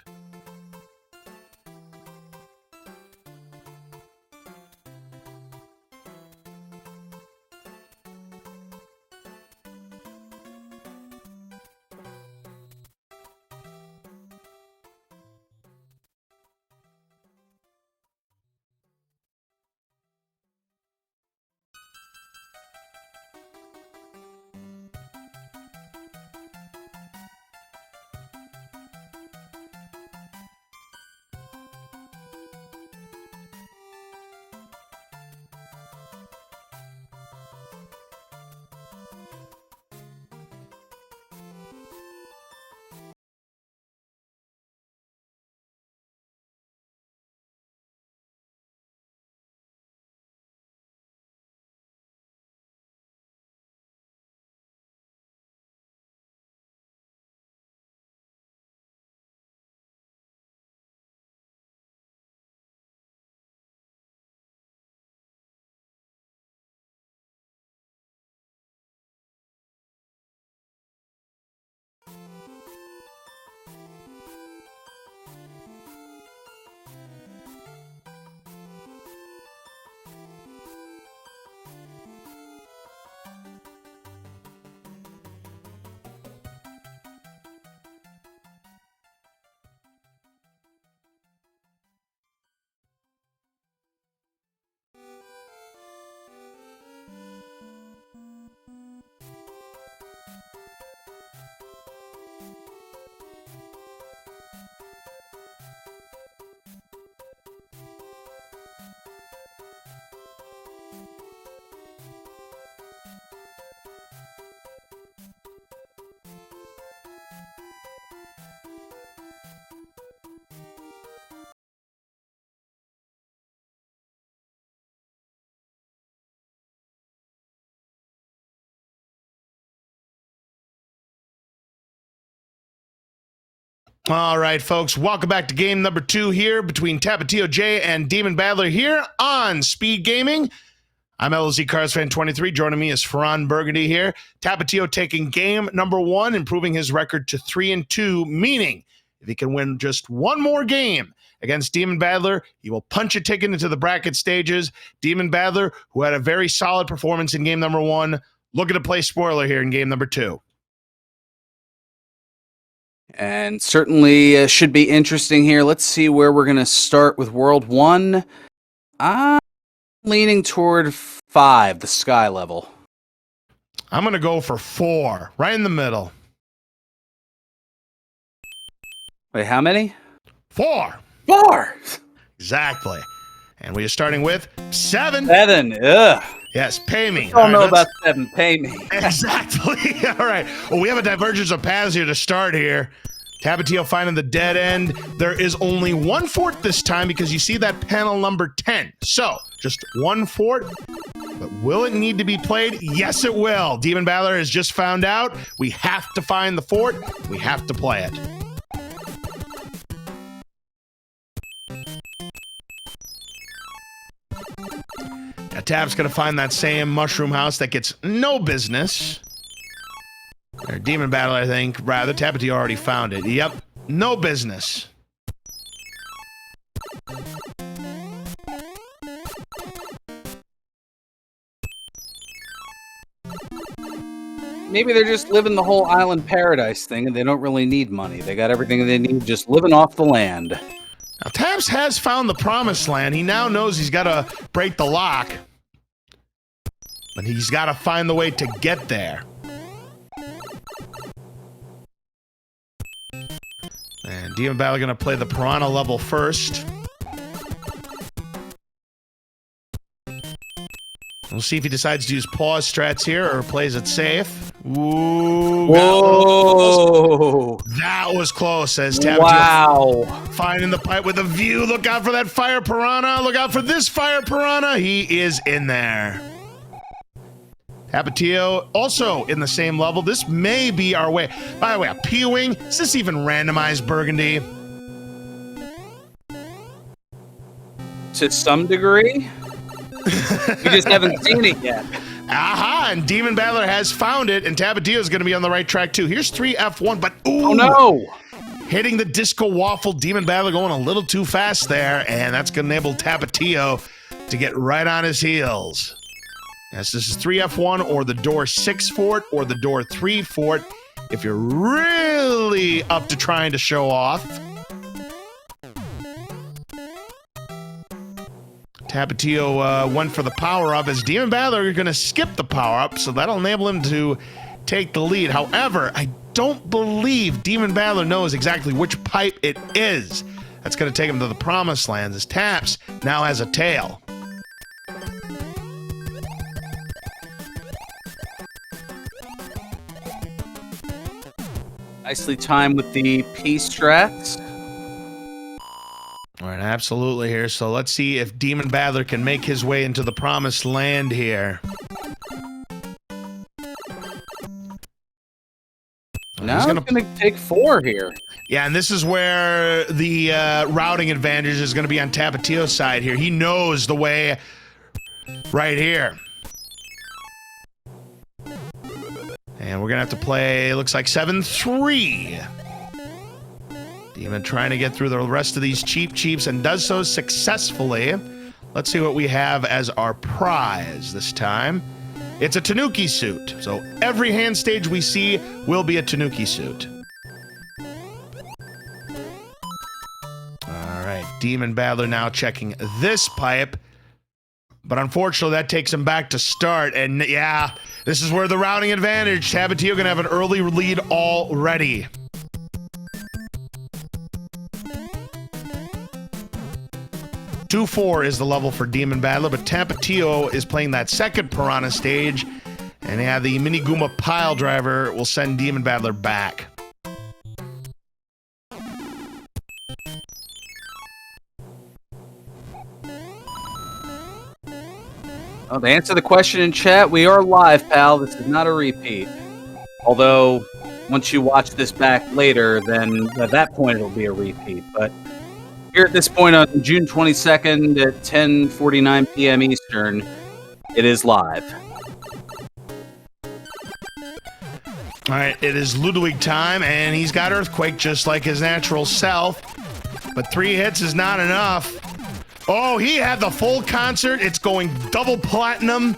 All right, folks, welcome back to game number 2 here between TapatioJ and DemonBattler here on Speed Gaming. I'm LZ Cars Fan 23. Joining me is Ferran Burgundy here. Tapatio taking game number 1, improving his record to 3-2, meaning if he can win just one more game against DemonBattler, he will punch a ticket into the bracket stages. DemonBattler, who had a very solid performance in game number 1, looking to play spoiler here in game number 2. And certainly should be interesting here. Let's see where we're going to start with World 1. I'm leaning toward 5, the sky level. I'm going to go for 4, right in the middle. Wait, how many? 4. 4! Exactly. And we are starting with 7. 7, ugh. Yes, pay me. I don't know about 7, pay me. Exactly. All right. Well, we have a divergence of paths here to start here. Tapatio finding the dead end. There is only one fort this time because you see that panel number 10. So, just one fort. But will it need to be played? Yes, it will. DemonBattler has just found out. We have to find the fort. We have to play it. Now, Tap's going to find that same mushroom house that gets no business. Or DemonBattler, I think. Rather, Tapatio already found it. Yep, no business. Maybe they're just living the whole island paradise thing and they don't really need money. They got everything they need just living off the land. Now, Taps has found the promised land. He now knows he's got to break the lock. But he's got to find the way to get there. And DemonBattler going to play the Piranha level first. We'll see if he decides to use pause strats here or plays it safe. Ooh, whoa! That was close as Tapatio. Wow! Finding the pipe with a view. Look out for that fire piranha. Look out for this fire piranha. He is in there. Tapatio also in the same level. This may be our way. By the way, a P-Wing. Is this even randomized Burgundy? To some degree. We just haven't seen it yet. Aha, and DemonBattler has found it, and Tapatio is going to be on the right track too. Here's 3F1, but ooh! Oh no! Hitting the disco waffle. DemonBattler going a little too fast there, and that's going to enable Tapatio to get right on his heels. Yes, this is 3F1 or the door 6 fort or the door 3 fort if you're really up to trying to show off. Tapatio went for the power-up as DemonBattler are going to skip the power-up, so that'll enable him to take the lead. However, I don't believe DemonBattler knows exactly which pipe it is. That's going to take him to the promised lands as Taps now has a tail. Nicely timed with the P strats. All right, absolutely here. So let's see if DemonBattler can make his way into the promised land here. Now he's going to take 4 here. Yeah, and this is where the routing advantage is going to be on Tapatio's side here. He knows the way right here. And we're going to have to play, looks like 7-3. Demon trying to get through the rest of these cheaps and does so successfully. Let's see what we have as our prize this time. It's a Tanuki suit. So every hand stage we see will be a Tanuki suit. All right, DemonBattler now checking this pipe. But unfortunately, that takes him back to start. And yeah, this is where the routing advantage. Tapatio gonna have an early lead already. Two 4 is the level for DemonBattler, but Tapatio is playing that second Piranha stage, and yeah, the Mini Goomba pile driver will send DemonBattler back. Well, to answer the question in chat, we are live, pal. This is not a repeat. Although, once you watch this back later, then at that point it'll be a repeat. But here at this point on June 22nd at 10:49 p.m. Eastern, it is live. All right, it is Ludwig time, and he's got Earthquake just like his natural self. But 3 hits is not enough. Oh, he had the full concert. It's going double platinum.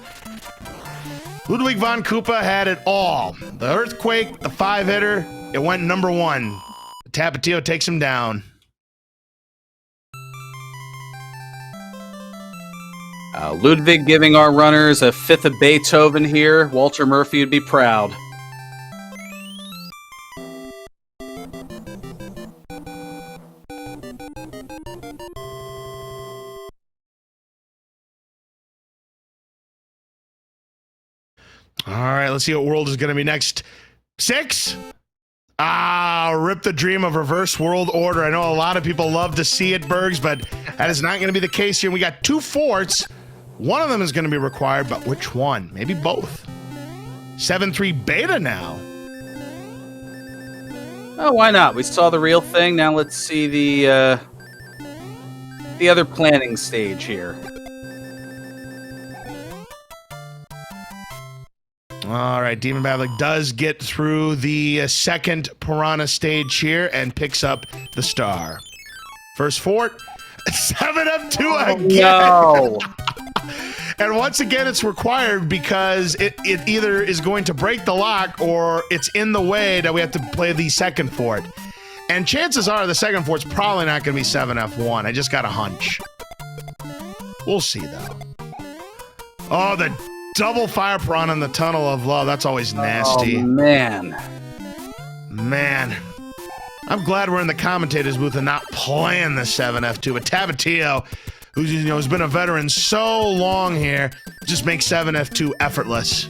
Ludwig von Koopa had it all. The Earthquake, the 5-hitter, it went number 1. Tapatio takes him down. Ludwig giving our runners a 5th of Beethoven here. Walter Murphy would be proud. All right, let's see what world is going to be next. 6? Ah, rip the dream of reverse world order. I know a lot of people love to see it, Bergs, but that is not going to be the case here. We got 2 forts. One of them is going to be required, but which one? Maybe both. 7-3 beta now. Oh, why not? We saw the real thing. Now let's see the other planning stage here. All right, DemonBattler does get through the second Piranha stage here and picks up the star. First fort, 7-2 again. No. And once again, it's required because it either is going to break the lock or it's in the way that we have to play the second fort. And chances are the second fort's probably not going to be 7F1. I just got a hunch. We'll see, though. Oh, the double fire piranha in the Tunnel of Love. That's always nasty. Oh, man. Man. I'm glad we're in the commentator's booth and not playing the 7F2. But Tapatio, who's has been a veteran so long here, just makes 7F2 effortless.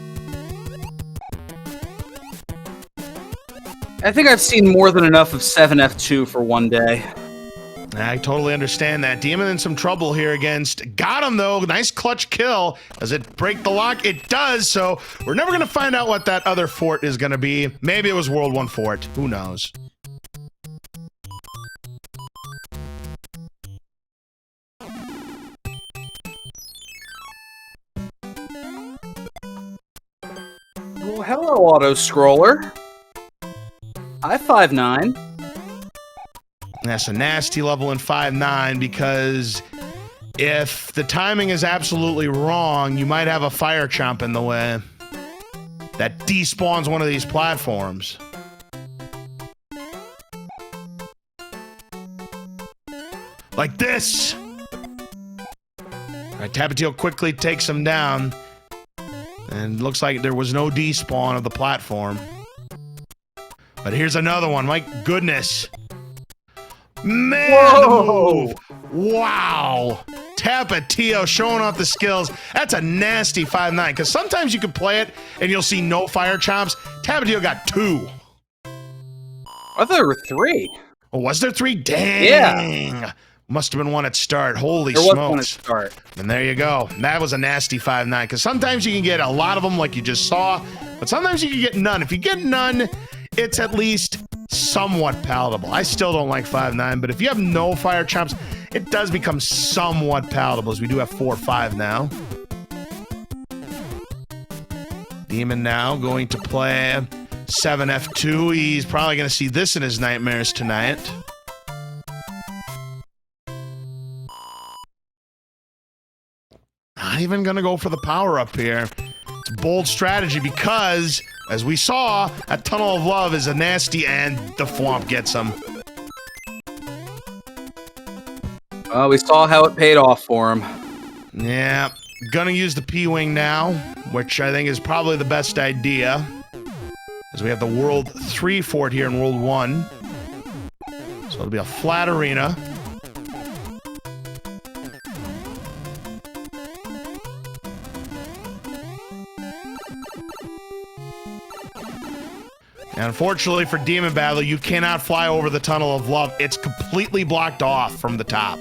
I think I've seen more than enough of 7F2 for one day. I totally understand that. Demon in some trouble here against. Got him, though. Nice clutch kill. Does it break the lock? It does, so we're never going to find out what that other fort is going to be. Maybe it was World 1 fort. Who knows? Well, hello, auto-scroller. Hi, 5-9. That's a nasty level in 5-9 because if the timing is absolutely wrong, you might have a fire chomp in the way that despawns one of these platforms. Like this. All right, Tapatio quickly takes him down. And looks like there was no despawn of the platform. But here's another one. My goodness. Man, Whoa. wow. Tapatio showing off the skills. That's a nasty 5-9, because sometimes you can play it and you'll see no fire chomps. Tapatio got 2. I thought there were 3. Oh, was there 3? Dang. Yeah. Must have been one at start. Holy There smokes. was one at start. And there you go. That was a nasty 5-9, because sometimes you can get a lot of them like you just saw, but sometimes you can get none. If you get none, it's at least somewhat palatable. I still don't like 5-9, but if you have no fire chomps, it does become somewhat palatable, as we do have 4-5 now. Demon now going to play 7F2. He's probably going to see this in his nightmares tonight. Not even going to go for the power-up here. It's a bold strategy because, as we saw, that Tunnel of Love is a nasty, and the Thwomp gets him. Well, we saw how it paid off for him. Yeah, gonna use the P-Wing now, which I think is probably the best idea, as we have the World 3 fort here in World 1. So it'll be a flat arena. And unfortunately for DemonBattler, you cannot fly over the Tunnel of Love. It's completely blocked off from the top.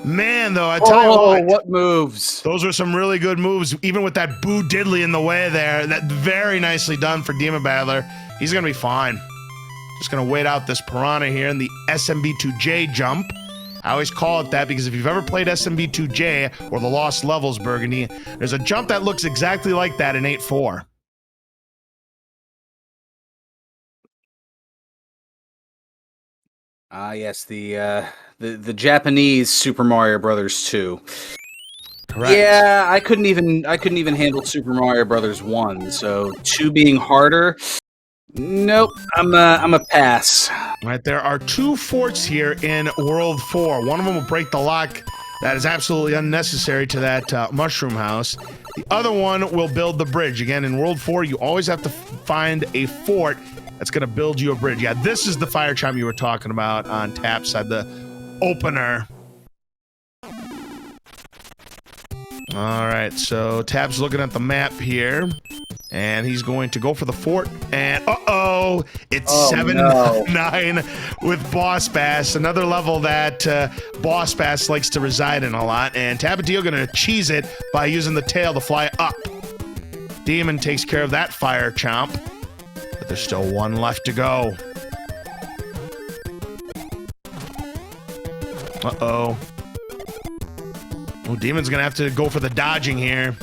Man, though, I tell you what moves? those were some really good moves, even with that Boo Diddley in the way there. That very nicely done for DemonBattler. He's going to be fine. Just going to wait out this Piranha here in the SMB3 jump. I always call it that because if you've ever played SMB3 or the Lost Levels Burgundy, there's a jump that looks exactly like that in 8-4. Yes, the Japanese Super Mario Brothers 2. Correct. Yeah, I couldn't even handle Super Mario Brothers 1, so 2 being harder. Nope, I'm a pass. Right, there are 2 forts here in World 4. One of them will break the lock that is absolutely unnecessary to that mushroom house. The other one will build the bridge. Again, in World 4, you always have to find a fort that's going to build you a bridge. Yeah, this is the fire chime you were talking about on Tap's side, the opener. All right, so Tap's looking at the map here, and he's going to go for the fort, and uh-oh, it's 7-9 with Boss Bass, another level that Boss Bass likes to reside in a lot, and TapatioJ going to cheese it by using the tail to fly up. Demon takes care of that fire chomp, but there's still 1 left to go. Uh-oh. Oh, Demon's gonna have to go for the dodging here.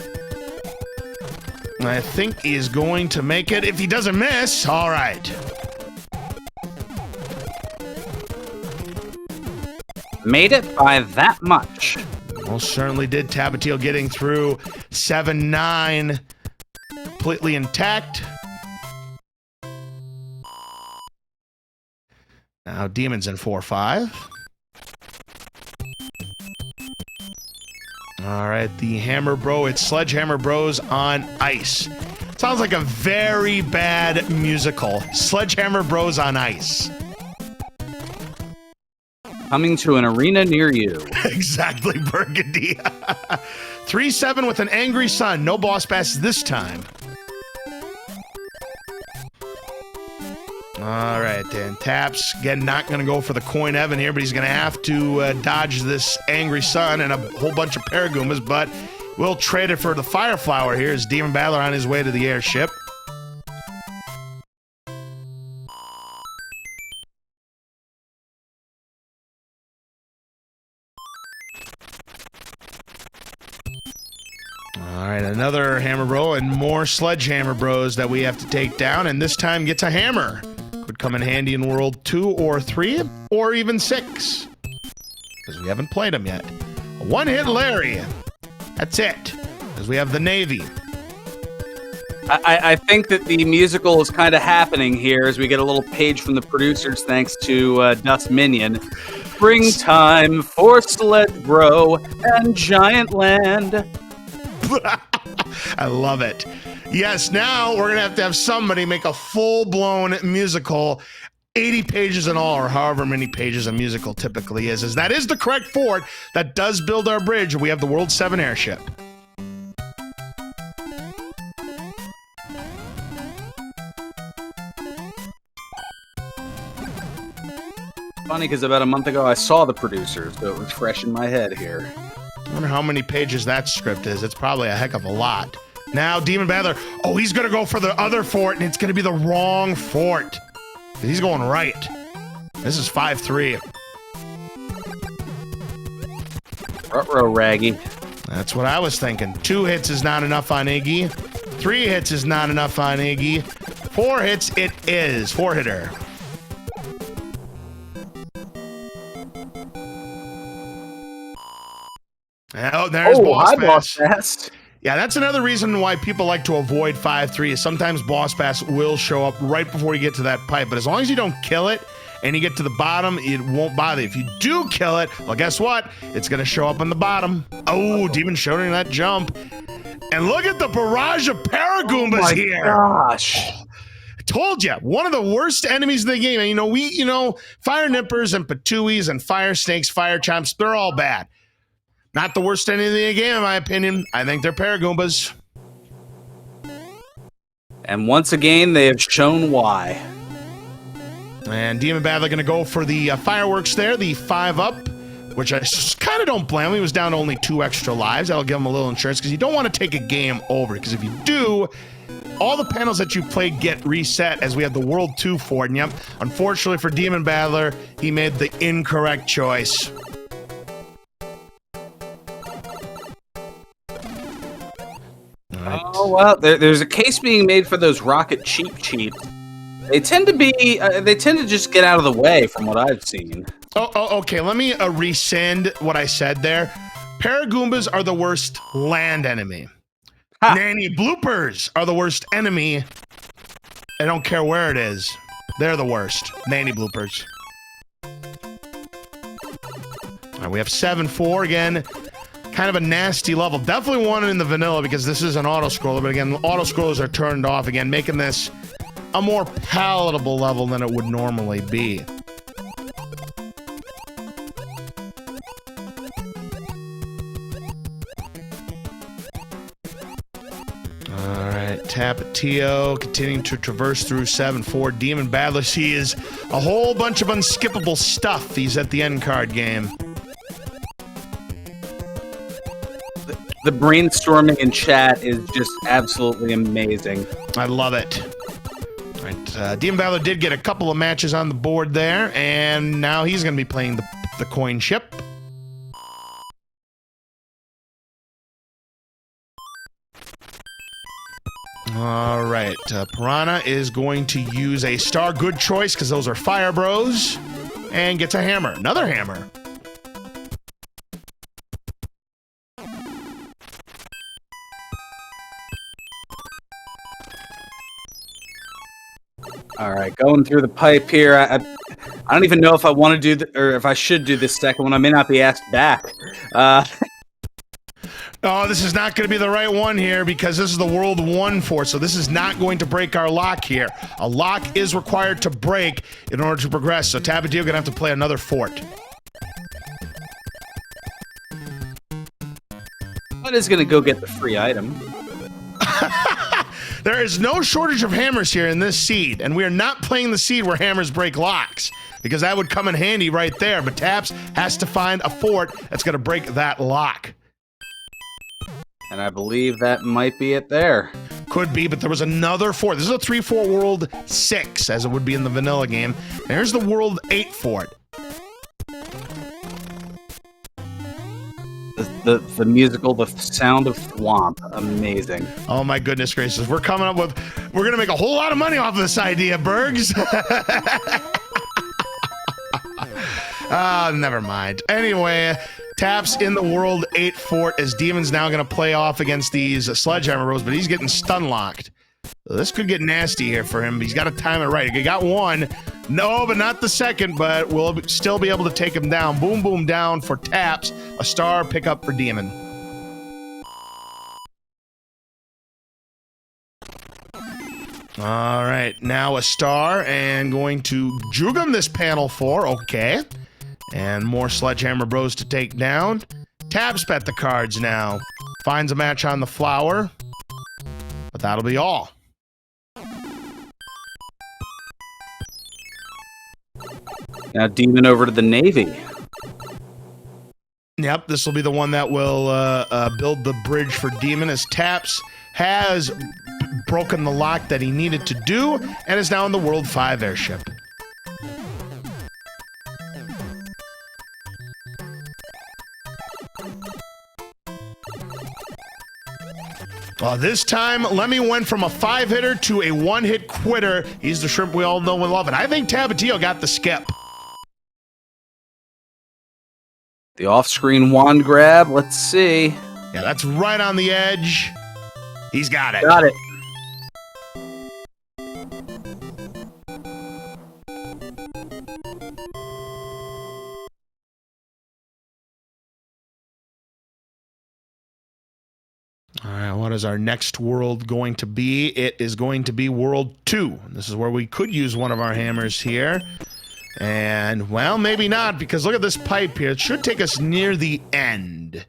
I think he's going to make it. If he doesn't miss, all right. Made it by that much. Most certainly did. TapatioJ getting through 7-9, completely intact. Now Demon's in 4-5. All right, the Hammer Bro. It's Sledgehammer Bros on ice. Sounds like a very bad musical. Sledgehammer Bros on ice. Coming to an arena near you. Exactly, Burgundy. 3-7 with an angry sun. No Boss Bass this time. All right, then Taps, again, not going to go for the coin Evan here, but he's going to have to dodge this angry sun and a whole bunch of Paragoombas, but we'll trade it for the Fire Flower here as DemonBattler on his way to the airship. All right, another Hammer Bro and more Sledgehammer Bros that we have to take down, and this time gets a hammer. Could come in handy in World 2 or 3 or even 6, because we haven't played them yet. A one-hit Larry. That's it, because we have the Navy. I think that the musical is kind of happening here as we get a little page from the producers thanks to Dust Minion. Springtime for Sled Bro and Giant Land. I love it. Yes, now we're going to have somebody make a full-blown musical, 80 pages in all, or however many pages a musical typically is. As that is the correct fort that does build our bridge. We have the World 7 airship. Funny, because about a month ago I saw the producers, so it was fresh in my head here. I wonder how many pages that script is. It's probably a heck of a lot. Now, DemonBattler, oh, he's going to go for the other fort, and it's going to be the wrong fort. He's going right. This is 5-3. Ruh-roh, Raggy. That's what I was thinking. 2 hits is not enough on Iggy. 3 hits is not enough on Iggy. 4 hits it is. 4-hitter. Oh, there's Boss Bass. Yeah, that's another reason why people like to avoid 5-3 is sometimes Boss Bass will show up right before you get to that pipe. But as long as you don't kill it and you get to the bottom, it won't bother you. If you do kill it, well, guess what? It's going to show up on the bottom. Oh, Demon showing that jump. And look at the barrage of Paragoombas here. Gosh. I told you, one of the worst enemies in the game. And, fire nippers and patuis and fire snakes, fire chomps, they're all bad. Not the worst enemy in the game, in my opinion. I think they're Paragoombas. And once again, they have shown why. And DemonBattler going to go for the fireworks there, the 5-up. which I kind of don't blame him. He was down to only 2 extra lives. That'll give him a little insurance because you don't want to take a game over, because if you do, all the panels that you played get reset as we have the World 2 fort. And yep, unfortunately for DemonBattler, he made the incorrect choice. Right. Oh, well, there's a case being made for those rocket cheap. They tend to be, they tend to just get out of the way from what I've seen. Oh, okay, let me rescind what I said there. Paragoombas are the worst land enemy. Ha. Nanny bloopers are the worst enemy. I don't care where it is. They're the worst. Nanny bloopers. All right, we have 7-4 again. Kind of a nasty level. Definitely wanted in the vanilla because this is an auto-scroller, but again, auto-scrollers are turned off again, making this a more palatable level than it would normally be. Tapatio continuing to traverse through 7-4. DemonBattler sees a whole bunch of unskippable stuff. He's at the end card game. The brainstorming in chat is just absolutely amazing. I love it. All right, DemonBattler did get a couple of matches on the board there, and now he's going to be playing the coin ship. All right, Piranha is going to use a star, good choice, because those are Fire Bros, and gets a hammer, another hammer. All right, going through the pipe here. I don't even know if I want to do or if I should do this second one. I may not be asked back. Oh, this is not going to be the right one here because this is the World 1 fort, so this is not going to break our lock here. A lock is required to break in order to progress, so TapatioJ going to have to play another fort. What is going to go get the free item? There is no shortage of hammers here in this seed, and we are not playing the seed where hammers break locks, because that would come in handy right there, but Taps has to find a fort that's going to break that lock. And I believe that might be it there. Could be, but there was another fort. This is a 3-4 World 6, as it would be in the vanilla game. And here's the World 8 fort. The musical, the sound of Thwomp, amazing. Oh my goodness gracious, we're gonna make a whole lot of money off of this idea, Bergs. Never mind. Anyway, Taps in the World 8 fort as Demon's now gonna play off against these Sledgehammer Bros, but he's getting stun locked. This could get nasty here for him. He's got to time it right. He got one. No, but not the second, but we'll still be able to take him down. Boom, boom, down for Taps. A star pickup for Demon. All right, now a star and going to juke him this panel 4. Okay. And more Sledgehammer Bros to take down. Taps bet the cards now. Finds a match on the flower. But that'll be all. Now Demon over to the Navy. Yep, this will be the one that will build the bridge for Demon as Taps has broken the lock that he needed to do and is now in the World 5 airship. This time, Lemmy went from a 5-hitter to a 1-hit quitter. He's the shrimp we all know and love, and I think TapatioJ got the skip. The off-screen wand grab, let's see. Yeah, that's right on the edge. He's got it. Got it. All right, what is our next world going to be? It is going to be World 2. This is where we could use one of our hammers here. And, well, maybe not, because look at this pipe here. It should take us near the end.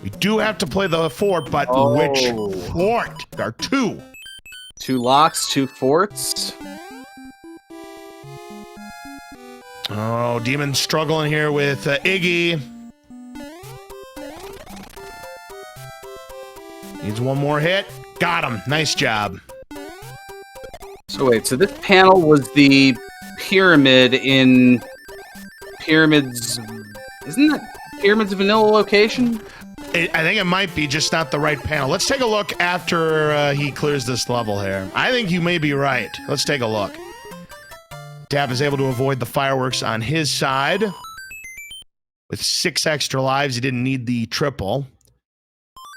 We do have to play the fort, but which fort? There are 2. 2 locks, 2 forts. Oh, Demon struggling here with Iggy. Needs one more hit. Got him. Nice job. So wait, so this panel was the pyramid in Pyramids... Isn't that Pyramids Vanilla location? I think it might be, just not the right panel. Let's take a look after he clears this level here. I think you may be right. Let's take a look. Tap is able to avoid the fireworks on his side. With 6 extra lives, he didn't need the triple.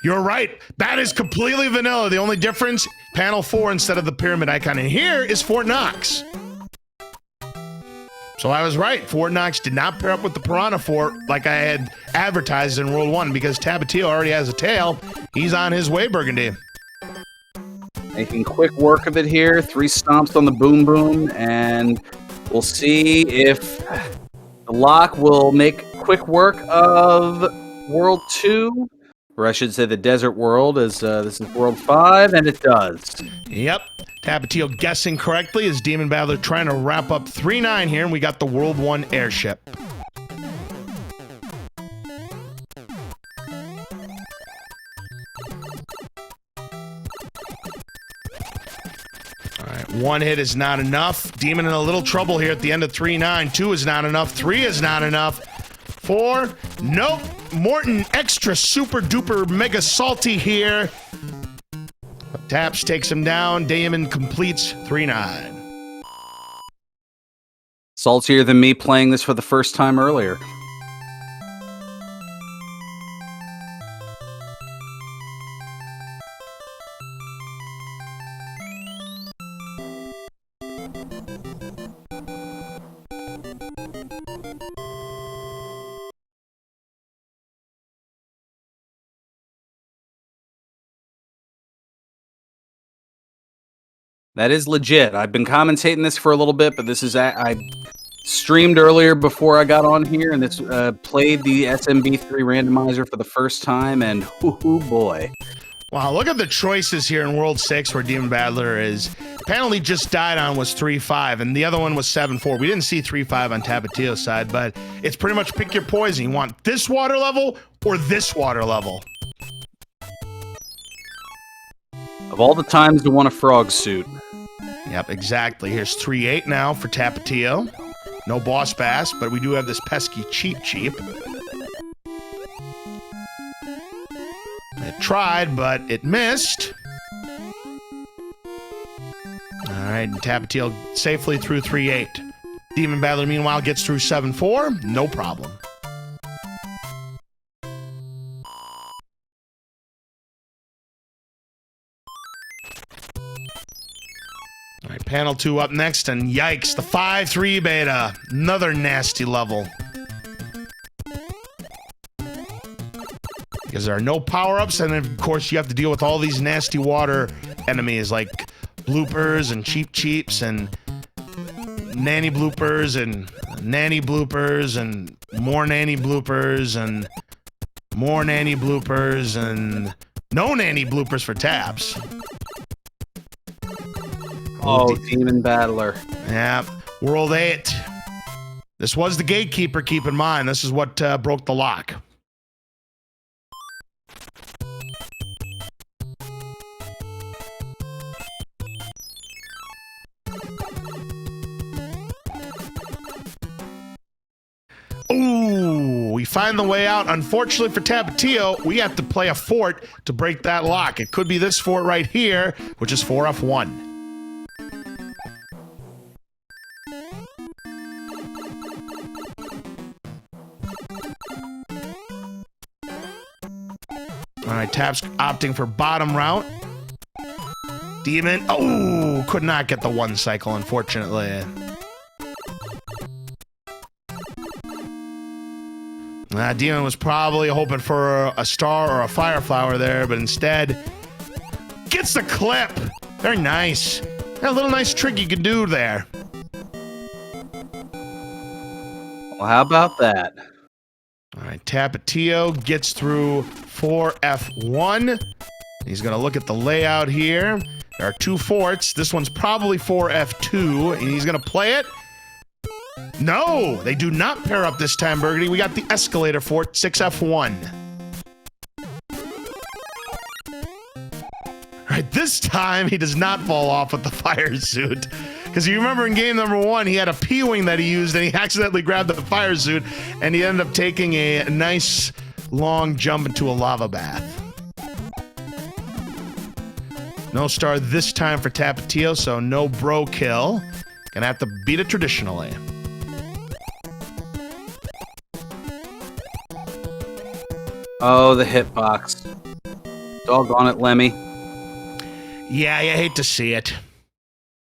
You're right. That is completely vanilla. The only difference, panel 4 instead of the pyramid icon. And here is Fort Knox. So I was right. Fort Knox did not pair up with the Piranha Fort like I had advertised in World 1 because Tapatio already has a tail. He's on his way, Burgundy. Making quick work of it here. 3 stomps on the boom boom, and we'll see if the lock will make quick work of World 2. Or I should say the Desert World, as this is World 5, and it does. Yep. Tapatio guessing correctly as DemonBattler trying to wrap up 3-9 here, and we got the World 1 airship. Alright, 1 hit is not enough. Demon in a little trouble here at the end of 3-9. 2 is not enough. 3 is not enough. 4, nope. Morton extra super duper mega salty here. Taps takes him down. Damon completes 3-9. Saltier than me playing this for the first time earlier. That is legit. I've been commentating this for a little bit, but this is I streamed earlier before I got on here, and this played the SMB3 Randomizer for the first time, and whoo boy. Wow, look at the choices here in World 6 where DemonBattler is. The panel he just died on was 3-5, and the other one was 7-4. We didn't see 3-5 on Tapatio's side, but it's pretty much pick your poison. You want this water level or this water level? Of all the times to want a frog suit. Yep, exactly. Here's 3-8 now for Tapatio. No boss bass, but we do have this pesky cheap. It tried, but it missed. Alright, and Tapatio safely through 3-8. DemonBattler, meanwhile, gets through 7-4. No problem. All right, panel 2 up next, and yikes, the 5-3 beta. Another nasty level. Because there are no power-ups, and of course you have to deal with all these nasty water enemies like bloopers and cheeps and nanny bloopers and nanny bloopers and more nanny bloopers and more nanny bloopers and no nanny bloopers for Taps. Oh, DemonBattler. Yeah, World 8. This was the gatekeeper, keep in mind. This is what broke the lock. Ooh, we find the way out. Unfortunately for Tapatio, we have to play a fort to break that lock. It could be this fort right here, which is 4F1. All right, Tap's opting for bottom route. Demon, oh, could not get the 1 cycle, unfortunately. Demon was probably hoping for a star or a fire flower there, but instead gets the clip. Very nice. A little nice trick you can do there. Well, how about that? All right, Tapatio gets through 4F1. He's going to look at the layout here. There are 2 forts. This one's probably 4F2, and he's going to play it. No, they do not pair up this time, Burgundy. We got the escalator fort, 6F1. All right, this time he does not fall off with the fire suit. Because you remember in game number 1, he had a P-wing that he used, and he accidentally grabbed the fire suit, and he ended up taking a nice long jump into a lava bath. No star this time for Tapatio, so no bro kill. Gonna have to beat it traditionally. Oh, the hitbox. Doggone it, Lemmy. Yeah, you hate to see it.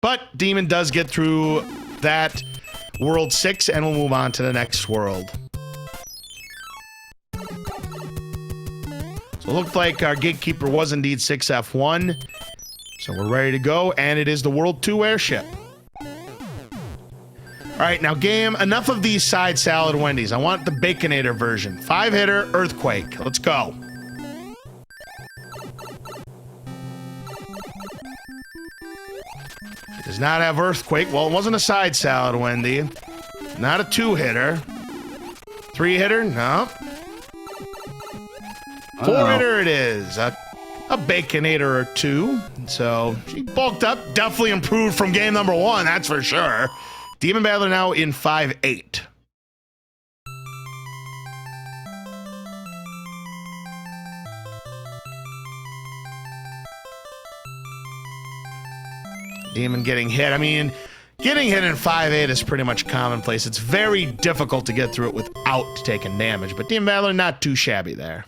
But Demon does get through that World 6, and we'll move on to the next world. So it looked like our gatekeeper was indeed 6F1. So we're ready to go, and it is the World 2 airship. All right, now game, enough of these side salad Wendy's. I want the Baconator version. 5-hitter, Earthquake. Let's go. It does not have Earthquake. Well, it wasn't a side salad, Wendy. Not a 2-hitter. 3-hitter? No. 4-hitter it is. A Baconator or 2. So she bulked up. Definitely improved from game number 1, that's for sure. DemonBattler now in 5-8. Demon getting hit. I mean, getting hit in 5-8 is pretty much commonplace. It's very difficult to get through it without taking damage, but DemonBattler not too shabby there.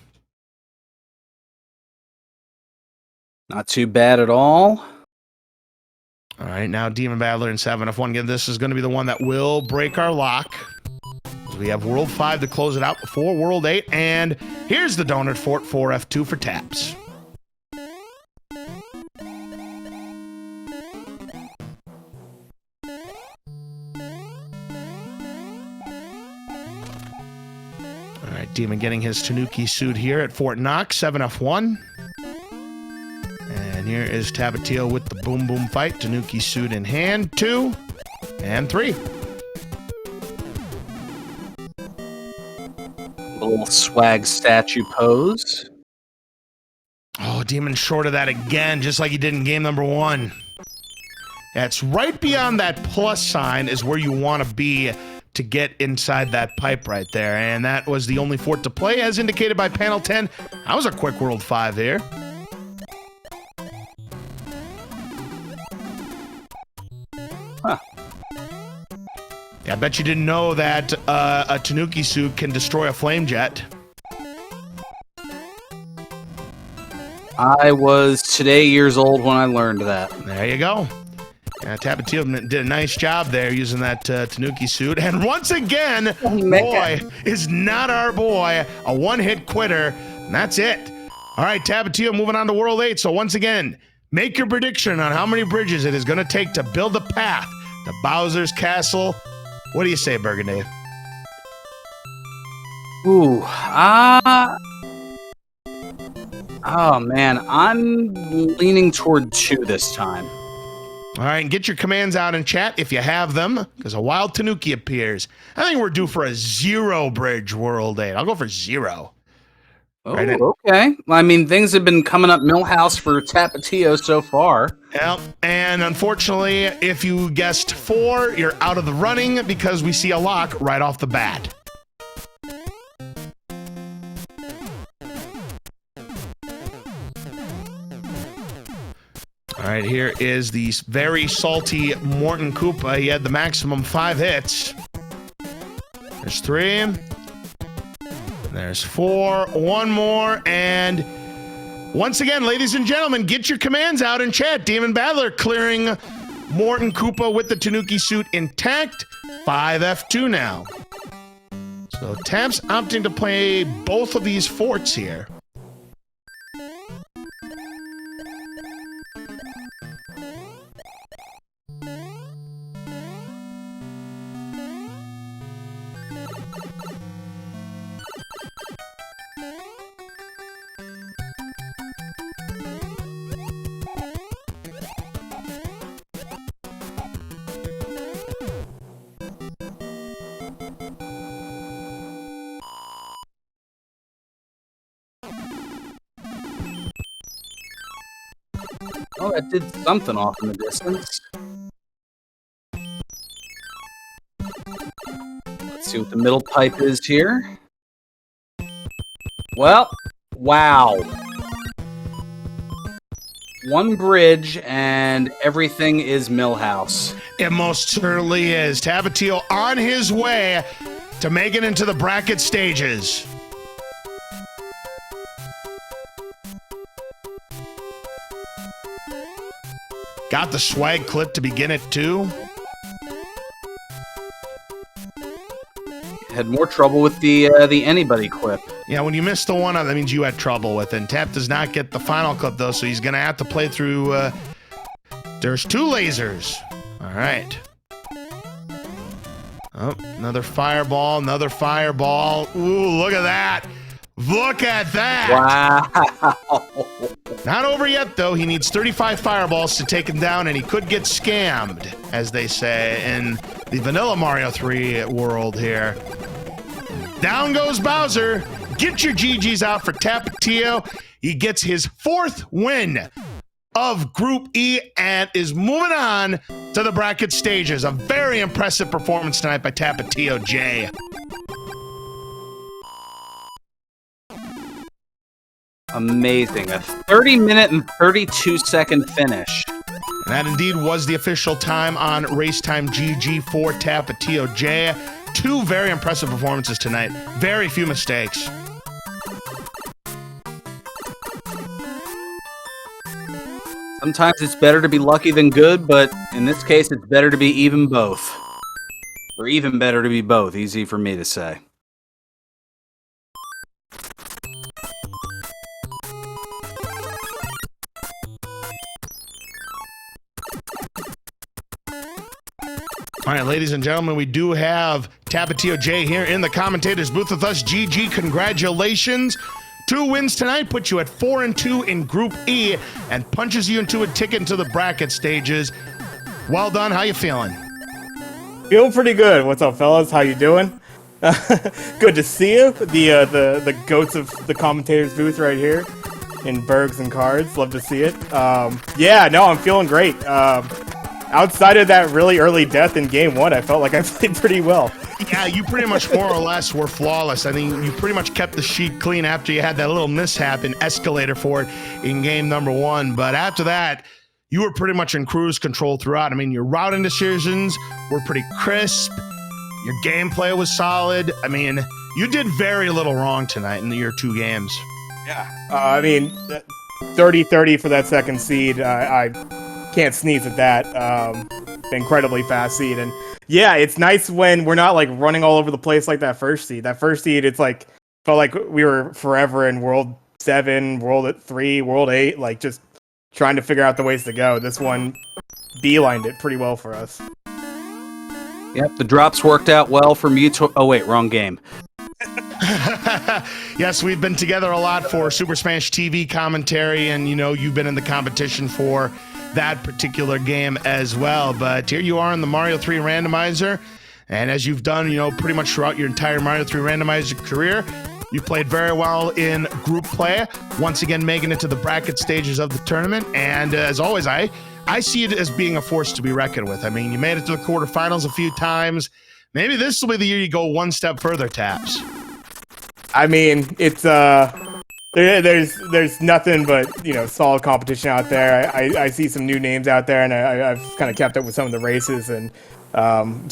Not too bad at all. All right, now DemonBattler in 7F1. Again, this is going to be the one that will break our lock. We have World 5 to close it out before World 8, and here's the Donut Fort 4F2 for taps. All right, Demon getting his Tanuki suit here at Fort Knox, 7F1. And here is Tapatio with the boom boom fight. Tanuki suit in hand, 2 and 3. Little swag statue pose. Oh, Demon short of that again, just like he did in game number 1. That's right beyond that plus sign is where you want to be to get inside that pipe right there. And that was the only fort to play, as indicated by panel 10. That was a quick World 5 here. Huh. Yeah, I bet you didn't know that a Tanuki suit can destroy a flame jet. I was today years old when I learned that. There you go. Yeah, Tapatio did a nice job there using that Tanuki suit. And once again, boy, is not our boy a one-hit quitter. And that's it. All right, Tapatio moving on to World 8. So once again, make your prediction on how many bridges it is going to take to build a path to Bowser's Castle. What do you say, Burgundy? Ooh, oh man, I'm leaning toward 2 this time. All right, and get your commands out in chat if you have them, because a wild Tanuki appears. I think we're due for a 0 bridge World 8. I'll go for 0. Oh, Right. okay. I mean, things have been coming up Millhouse for Tapatio so far. Yep, and unfortunately, if you guessed 4, you're out of the running because we see a lock right off the bat. All right, here is the very salty Morton Koopa. He had the maximum 5 hits. There's 3. There's 4. 1 more, and once again, ladies and gentlemen, get your commands out in chat. DemonBattler clearing Morton Koopa with the Tanuki suit intact. 5F2 now. So Tap's opting to play both of these forts here. Oh, that did something off in the distance. Let's see what the middle pipe is here. Well, wow. One bridge and everything is Millhouse. It most certainly is. Tapatio on his way to make it into the bracket stages. Got the swag clip to begin it too. Had more trouble with the anybody clip. Yeah, when you missed the one, that means you had trouble with it. And Tap does not get the final clip though, so he's gonna have to play through. There's two lasers. All right. Oh, another fireball, another fireball. Ooh, look at that. Look at that. Wow. Not over yet, though. He needs 35 fireballs to take him down, and he could get scammed, as they say, in the vanilla Mario 3 world here. Down goes Bowser. Get your GGs out for Tapatio. He gets his 4th win of Group E and is moving on to the bracket stages. A very impressive performance tonight by TapatioJ. Amazing. A 30-minute and 32-second finish. And that indeed was the official time on Race Time GG for TapatioJ. 2 very impressive performances tonight. Very few mistakes. Sometimes it's better to be lucky than good, but in this case, it's better to be even both. Or even better to be both. Easy for me to say. All right, ladies and gentlemen, we do have TapatioJ here in the commentators booth with us. GG, congratulations. 2 wins tonight put you at 4-2 in Group E and punches you into a ticket into the bracket stages. Well done. How you feeling? Feeling pretty good. What's up, fellas? How you doing? Good to see you. The goats of the commentators booth right here in Bergs and Cards. Love to see it. Yeah, no, I'm feeling great. Outside of that really early death in Game 1, I felt like I played pretty well. Yeah, you pretty much more or less were flawless. I think you pretty much kept the sheet clean after you had that little mishap in Escalator for it in game number 1. But after that, you were pretty much in cruise control throughout. I mean, your routing decisions were pretty crisp. Your gameplay was solid. I mean, you did very little wrong tonight in your 2 games. Yeah. I mean, 30-30 for that second seed. I can't sneeze at that. Incredibly fast seed. And yeah, it's nice when we're not like running all over the place like that first seed. That first seed, it's like, felt like we were forever in World 7, World 3, World 8, like just trying to figure out the ways to go. This one beelined it pretty well for us. Yep, the drops worked out well for Muto. Oh, wait, wrong game. Yes, we've been together a lot for Super Smash TV commentary, and you know, you've been in the competition for that particular game as well. But here you are in the Mario 3 Randomizer, and as you've done, you know, pretty much throughout your entire Mario 3 Randomizer career, you played very well in group play, once again making it to the bracket stages of the tournament. And as always, I see it as being a force to be reckoned with. I mean, you made it to the quarterfinals a few times. Maybe this will be the year you go one step further, Taps. I mean, it's there's nothing but, you know, solid competition out there. I see some new names out there, and I've kind of kept up with some of the races, and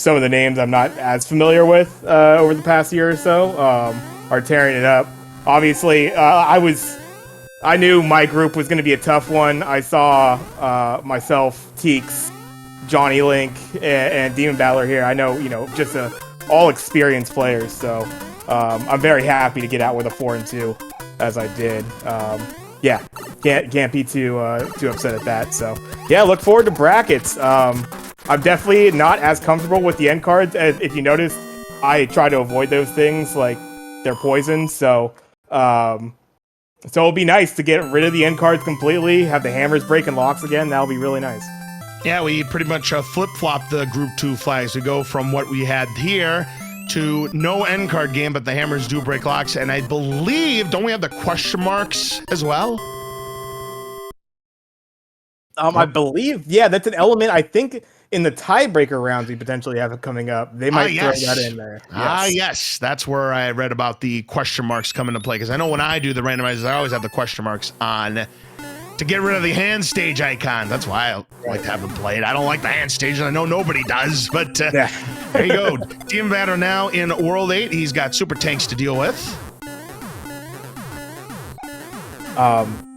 some of the names I'm not as familiar with over the past year or so are tearing it up. Obviously, I knew my group was going to be a tough one. I saw myself, Teeks, Johnny Link, and DemonBattler here. I know, you know, just all experienced players, so I'm very happy to get out with a 4-2 as I did. Yeah, can't be too upset at that. So yeah, look forward to brackets. I'm definitely not as comfortable with the end cards. As if you notice, I try to avoid those things, like they're poison. So it'll be nice to get rid of the end cards completely, have the hammers breaking locks again. That'll be really nice. Yeah, we pretty much flip-flopped the Group 2 flags. We go from what we had here to no end card game, but the hammers do break locks. And I believe, don't we have the question marks as well? I believe, yeah, that's an element. I think in the tiebreaker rounds we potentially have it coming up. They might throw that in there. Yes. That's where I read about the question marks come into play, because I know when I do the randomizers, I always have the question marks on to get rid of the hand stage icon. That's why I like to have them played. I don't like the hand stage, and I know nobody does, but there you go. DemonBattler now in World 8. He's got super tanks to deal with.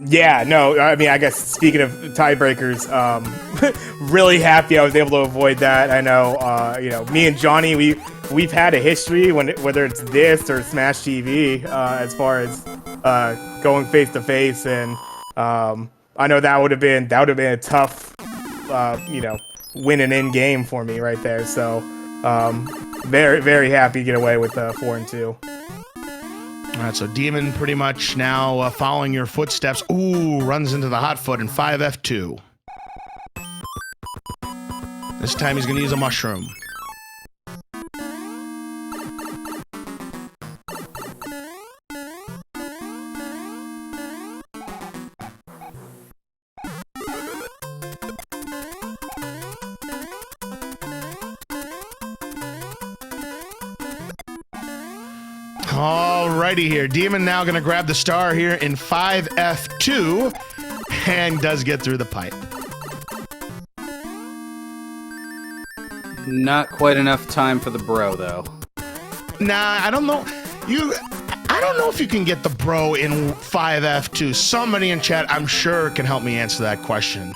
Yeah, no, I mean, I guess speaking of tiebreakers, really happy I was able to avoid that. I know, you know, me and Johnny, we've had a history whether it's this or Smash TV, as far as going face to face, and I know that would have been a tough, you know, win an in game for me right there. So very, very happy to get away with 4-2. All right, so Demon pretty much now following your footsteps. Ooh, runs into the hot foot in 5F2. This time he's going to use a mushroom. Alrighty here. Demon now going to grab the star here in 5F2 and does get through the pipe. Not quite enough time for the bro, though. Nah, I don't know. I don't know if you can get the bro in 5F2. Somebody in chat, I'm sure, can help me answer that question.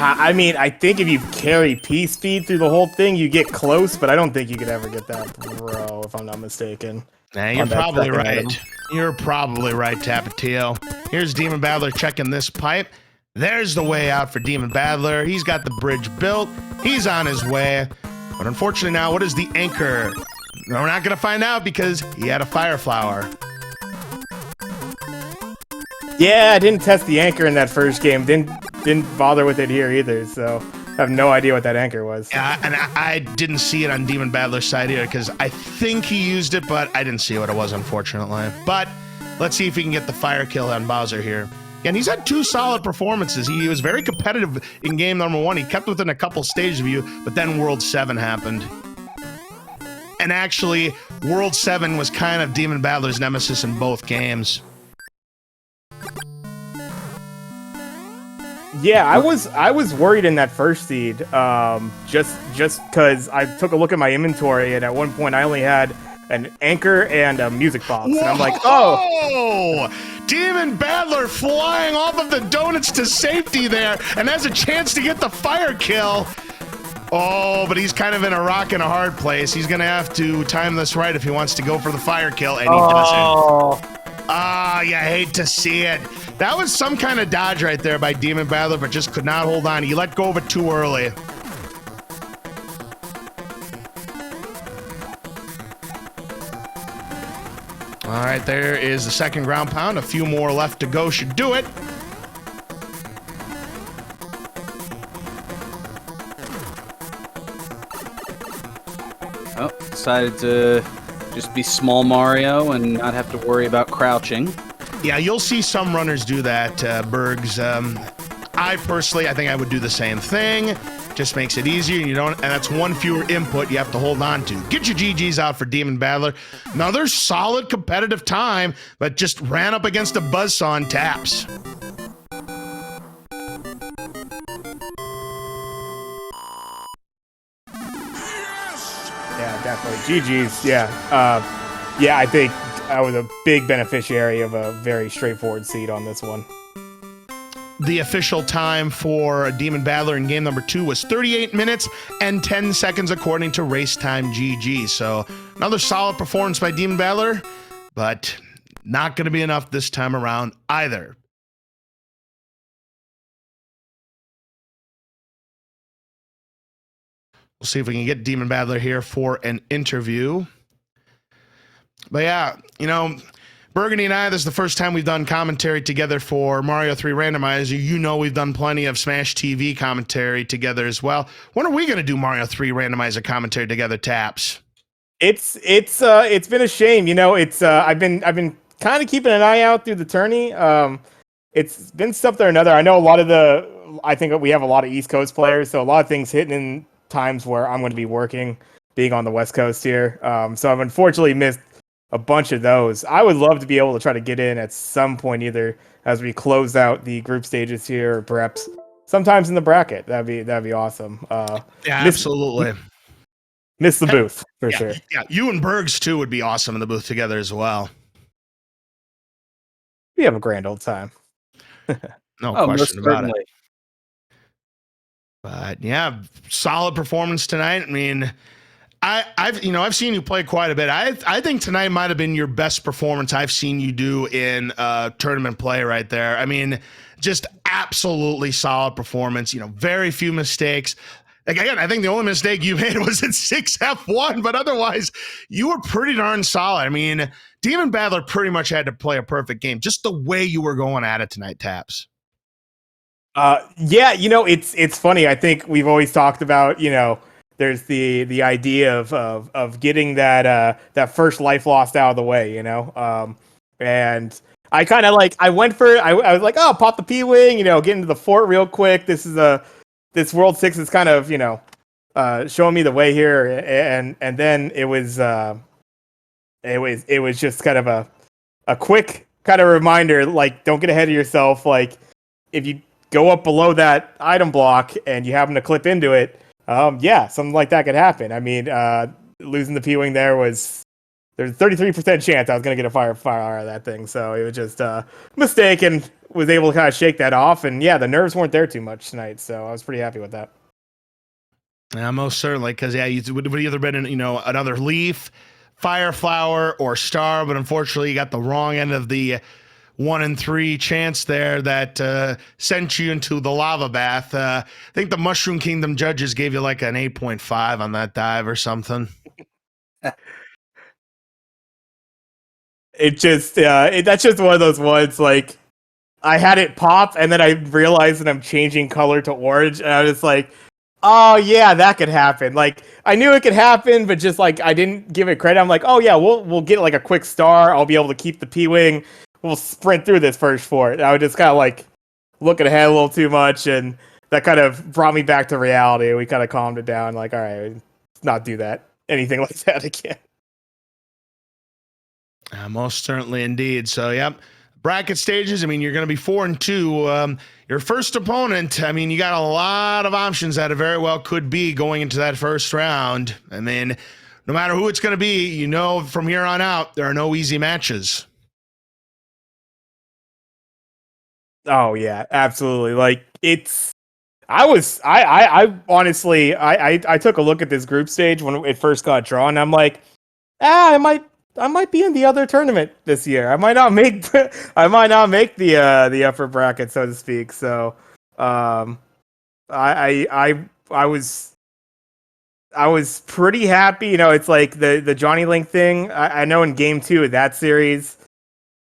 I mean, I think if you carry P-Speed through the whole thing, you get close, but I don't think you could ever get that bro, if I'm not mistaken. Nah, you're probably right. You're probably right, Tapatio. Here's DemonBattler checking this pipe. There's the way out for DemonBattler. He's got the bridge built. He's on his way. But unfortunately now, what is the anchor? No, we're not going to find out because he had a fire flower. Yeah, I didn't test the anchor in that first game. Didn't bother with it here either, so I have no idea what that anchor was. Yeah, and I didn't see it on DemonBattler's side either, because I think he used it, but I didn't see what it was, unfortunately. But let's see if he can get the fire kill on Bowser here. And he's had 2 solid performances. He was very competitive in game number 1. He kept within a couple stages of you, but then World 7 happened. And actually, World 7 was kind of DemonBattler's nemesis in both games. Yeah, I was worried in that first seed, just because I took a look at my inventory, and at one point I only had an anchor and a music box, and I'm like, oh! DemonBattler flying off of the donuts to safety there, and has a chance to get the fire kill. Oh, but he's kind of in a rock and a hard place. He's going to have to time this right if he wants to go for the fire kill, and he doesn't. Ah, you hate to see it. That was some kind of dodge right there by DemonBattler, but just could not hold on. He let go of it too early. All right, there is the second ground pound. A few more left to go should do it. Oh, decided to just be small Mario and not have to worry about crouching. Yeah, you'll see some runners do that, Bergs. I personally, I think I would do the same thing. Just makes it easier, and that's one fewer input you have to hold on to. Get your GGs out for DemonBattler. Another solid competitive time, but just ran up against a buzzsaw on taps. Yeah, definitely. GG's, yeah. Yeah, I think I was a big beneficiary of a very straightforward seed on this one. The official time for DemonBattler in game number 2 was 38 minutes and 10 seconds according to Racetime GG. So another solid performance by DemonBattler, but not going to be enough this time around either. We'll see if we can get DemonBattler here for an interview. But yeah, Burgundy and I, this is the first time we've done commentary together for Mario 3 Randomizer. We've done plenty of Smash TV commentary together as well. When are we going to do Mario 3 Randomizer commentary together, Taps? It's been a shame, I've been kind of keeping an eye out through the tourney. it's been something or another. I know I think we have a lot of East Coast players, so a lot of things hitting in times where I'm going to be working, being on the West Coast here. So I've unfortunately missed a bunch of those. I would love to be able to try to get in at some point, either as we close out the group stages here, or perhaps sometimes in the bracket. That'd be awesome. Yeah, absolutely. Miss the booth for sure. Yeah, you and Bergs too would be awesome in the booth together as well. We have a grand old time. No question about it. Certainly. But yeah, solid performance tonight. I mean, I've seen you play quite a bit. I think tonight might have been your best performance I've seen you do in tournament play right there. I mean, just absolutely solid performance. Very few mistakes. Again, I think the only mistake you made was at 6F1, but otherwise, you were pretty darn solid. I mean, DemonBattler pretty much had to play a perfect game, just the way you were going at it tonight, Taps. Yeah, it's funny. I think we've always talked about, there's the idea of getting that first life lost out of the way, and I kind of I went for it. I was like, oh, pop the P-wing, get into the fort real quick. This World 6 is kind of, showing me the way here, and then it was just kind of a quick kind of reminder, don't get ahead of yourself. If you go up below that item block and you happen to clip into it, something like that could happen. I mean, losing the P-wing there's a 33% chance I was going to get a fire out of that thing. So it was just a mistake, and was able to kind of shake that off. And yeah, the nerves weren't there too much tonight. So I was pretty happy with that. Yeah, most certainly. Because you would have either been another Leaf, Fire Flower, or Star, but unfortunately you got the wrong end of the 1 in 3 chance there that sent you into the lava bath. I think the Mushroom Kingdom judges gave you like an 8.5 on that dive or something. That's just one of those ones. I had it pop, and then I realized that I'm changing color to orange, and I was like, oh yeah, that could happen. I knew it could happen, but just I didn't give it credit. I'm like, oh yeah, we'll get a quick star. I'll be able to keep the P-wing. We'll sprint through this first fort. I was just kind of looking ahead a little too much, and that kind of brought me back to reality. We kind of calmed it down. All right, let's not do anything like that again. Most certainly indeed. So, yep. Bracket stages, I mean, you're going to be 4-2. Your first opponent, I mean, you got a lot of options that it very well could be going into that first round. I mean, no matter who it's going to be, from here on out, there are no easy matches. Oh yeah, absolutely. I honestly, I took a look at this group stage when it first got drawn, and I'm like, I might be in the other tournament this year. I might not make the upper bracket, so to speak. So, I was pretty happy. It's the Johnny Link thing. I know in game 2 of that series,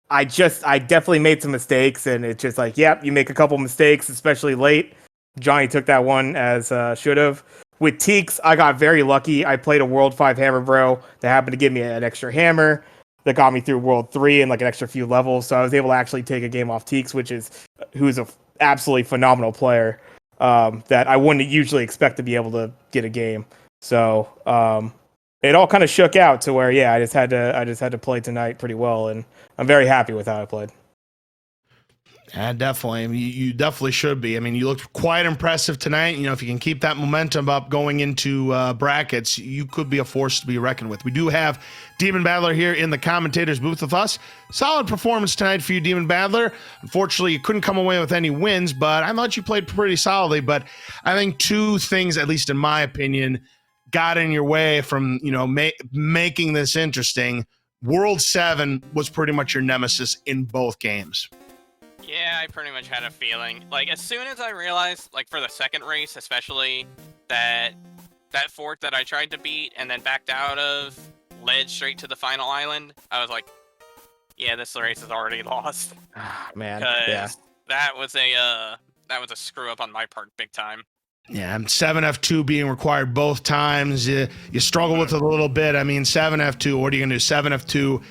I definitely made some mistakes, and it's just yep, you make a couple mistakes, especially late. Johnny took that one as should have. With Teeks, I got very lucky. I played a World 5 Hammer Bro that happened to give me an extra hammer that got me through World 3 and an extra few levels. So I was able to actually take a game off Teeks, who's an absolutely phenomenal player that I wouldn't usually expect to be able to get a game. So it all kind of shook out to where, yeah, I just had to play tonight pretty well, and I'm very happy with how I played. Yeah, definitely. I mean, you definitely should be. I mean, you looked quite impressive tonight. If you can keep that momentum up going into brackets, you could be a force to be reckoned with. We do have DemonBattler here in the commentators booth with us. Solid performance tonight for you, DemonBattler. Unfortunately, you couldn't come away with any wins, but I thought you played pretty solidly. But I think two things, at least in my opinion, got in your way from making this interesting. World 7 was pretty much your nemesis in both games. Yeah, I pretty much had a feeling. As soon as I realized, for the second race especially, that fort that I tried to beat and then backed out of led straight to the final island, I was like, yeah, this race is already lost. Man, yeah. That was a screw up on my part big time. Yeah, 7F2 being required both times. You struggle with it a little bit. I mean, 7F2, what are you going to do? 7F2,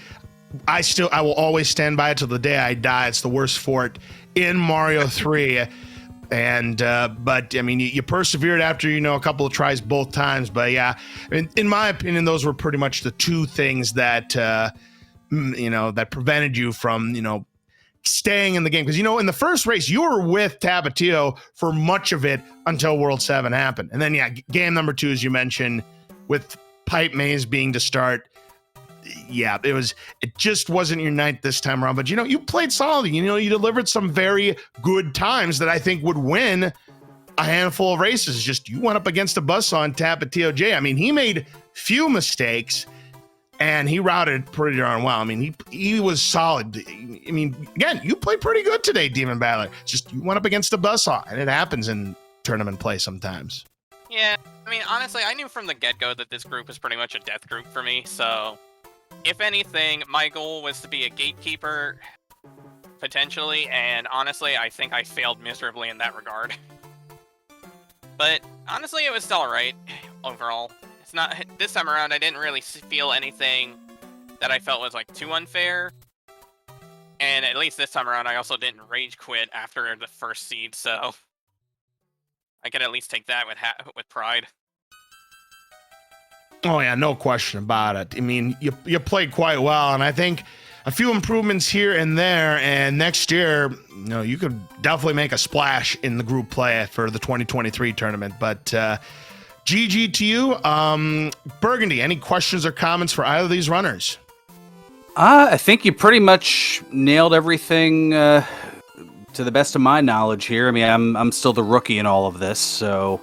I will always stand by it till the day I die. It's the worst fort in Mario 3. And but I mean, you persevered after a couple of tries both times. But yeah, in my opinion, those were pretty much the two things that that prevented you from staying in the game. Because in the first race you were with Tapatio for much of it until World 7 happened, and then game number 2, as you mentioned, with Pipe Maze being to start. Yeah, it just wasn't your night this time around. But you played solid. You delivered some very good times that I think would win a handful of races. Just you went up against a buzzsaw on TapatioJ. I mean, he made few mistakes and he routed pretty darn well. I mean, he was solid. I mean, again, you played pretty good today, DemonBattler. Just you went up against a buzzsaw, and it happens in tournament play sometimes. Yeah, I mean, honestly, I knew from the get-go that this group was pretty much a death group for me, so if anything, my goal was to be a gatekeeper, potentially, and honestly, I think I failed miserably in that regard. But honestly, it was still alright, overall. It's not, this time around, I didn't really feel anything that I felt was, too unfair. And at least this time around, I also didn't rage quit after the first seed, so I can at least take that with pride. Oh yeah, no question about it. I mean, you played quite well, and I think a few improvements here and there, and next year, you could definitely make a splash in the group play for the 2023 tournament. But GG to you. Burgundy, any questions or comments for either of these runners? I think you pretty much nailed everything to the best of my knowledge here. I mean, I'm still the rookie in all of this, so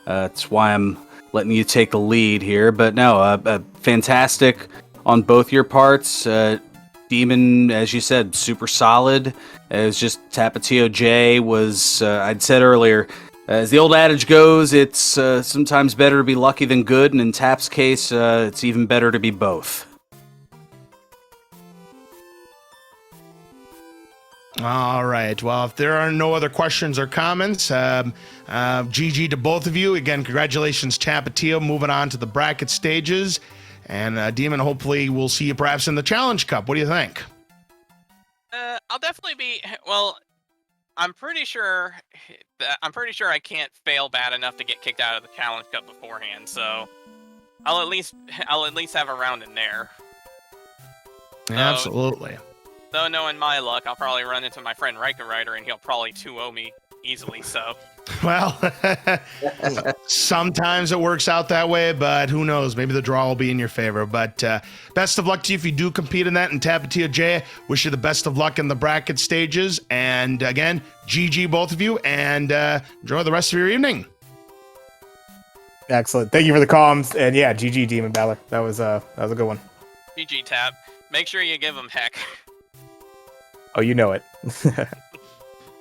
that's why I'm letting you take the lead here. But no, fantastic on both your parts. Demon, as you said, super solid. It was just TapatioJ was, I'd said earlier, as the old adage goes, it's sometimes better to be lucky than good, and in Tap's case, it's even better to be both. All right. Well, if there are no other questions or comments, GG to both of you. Again, congratulations, Tapatio, moving on to the bracket stages. And Demon, hopefully we'll see you perhaps in the Challenge Cup. What do you think? I'll definitely be, well, I'm pretty sure I can't fail bad enough to get kicked out of the Challenge Cup beforehand, so I'll at least have a round in there. Absolutely. Though knowing my luck, I'll probably run into my friend Riker Rider, and he'll probably 2-0 me easily, so. Well, sometimes it works out that way, but who knows? Maybe the draw will be in your favor. But best of luck to you if you do compete in that. And TapatioJ, wish you the best of luck in the bracket stages. And again, GG both of you, and enjoy the rest of your evening. Excellent. Thank you for the comms. And yeah, GG DemonBattler. That was a good one. GG Tap. Make sure you give him heck. Oh, you know it.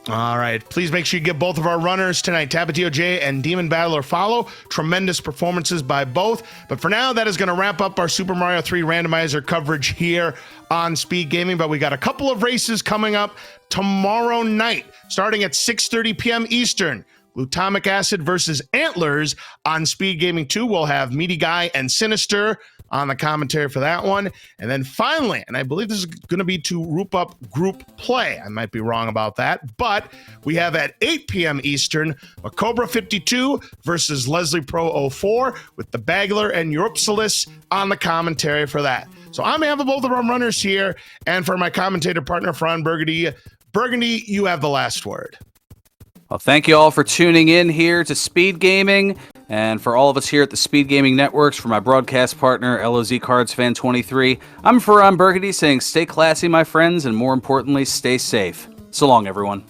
All right. Please make sure you give both of our runners tonight, TapatioJ and DemonBattler, a follow. Tremendous performances by both. But for now, that is going to wrap up our Super Mario 3 Randomizer coverage here on SpeedGaming. But we got a couple of races coming up tomorrow night, starting at 6:30 p.m. Eastern. Glutamic Acid versus Antlers on SpeedGaming 2. We'll have Meaty Guy and Sinister on the commentary for that one. And then finally, and I believe this is going to be to root up group play. I might be wrong about that, but we have at 8 p.m. Eastern, a Cobra 52 versus Leslie Pro 04 with the Bagler and Europsilis on the commentary for that. So on behalf of both of our runners here, and for my commentator partner, Fran Burgundy, you have the last word. Well, thank you all for tuning in here to SpeedGaming, and for all of us here at the SpeedGaming Networks, for my broadcast partner, LOZ Cards Fan 23, I'm Fran Burgundy saying stay classy, my friends, and more importantly, stay safe. So long, everyone.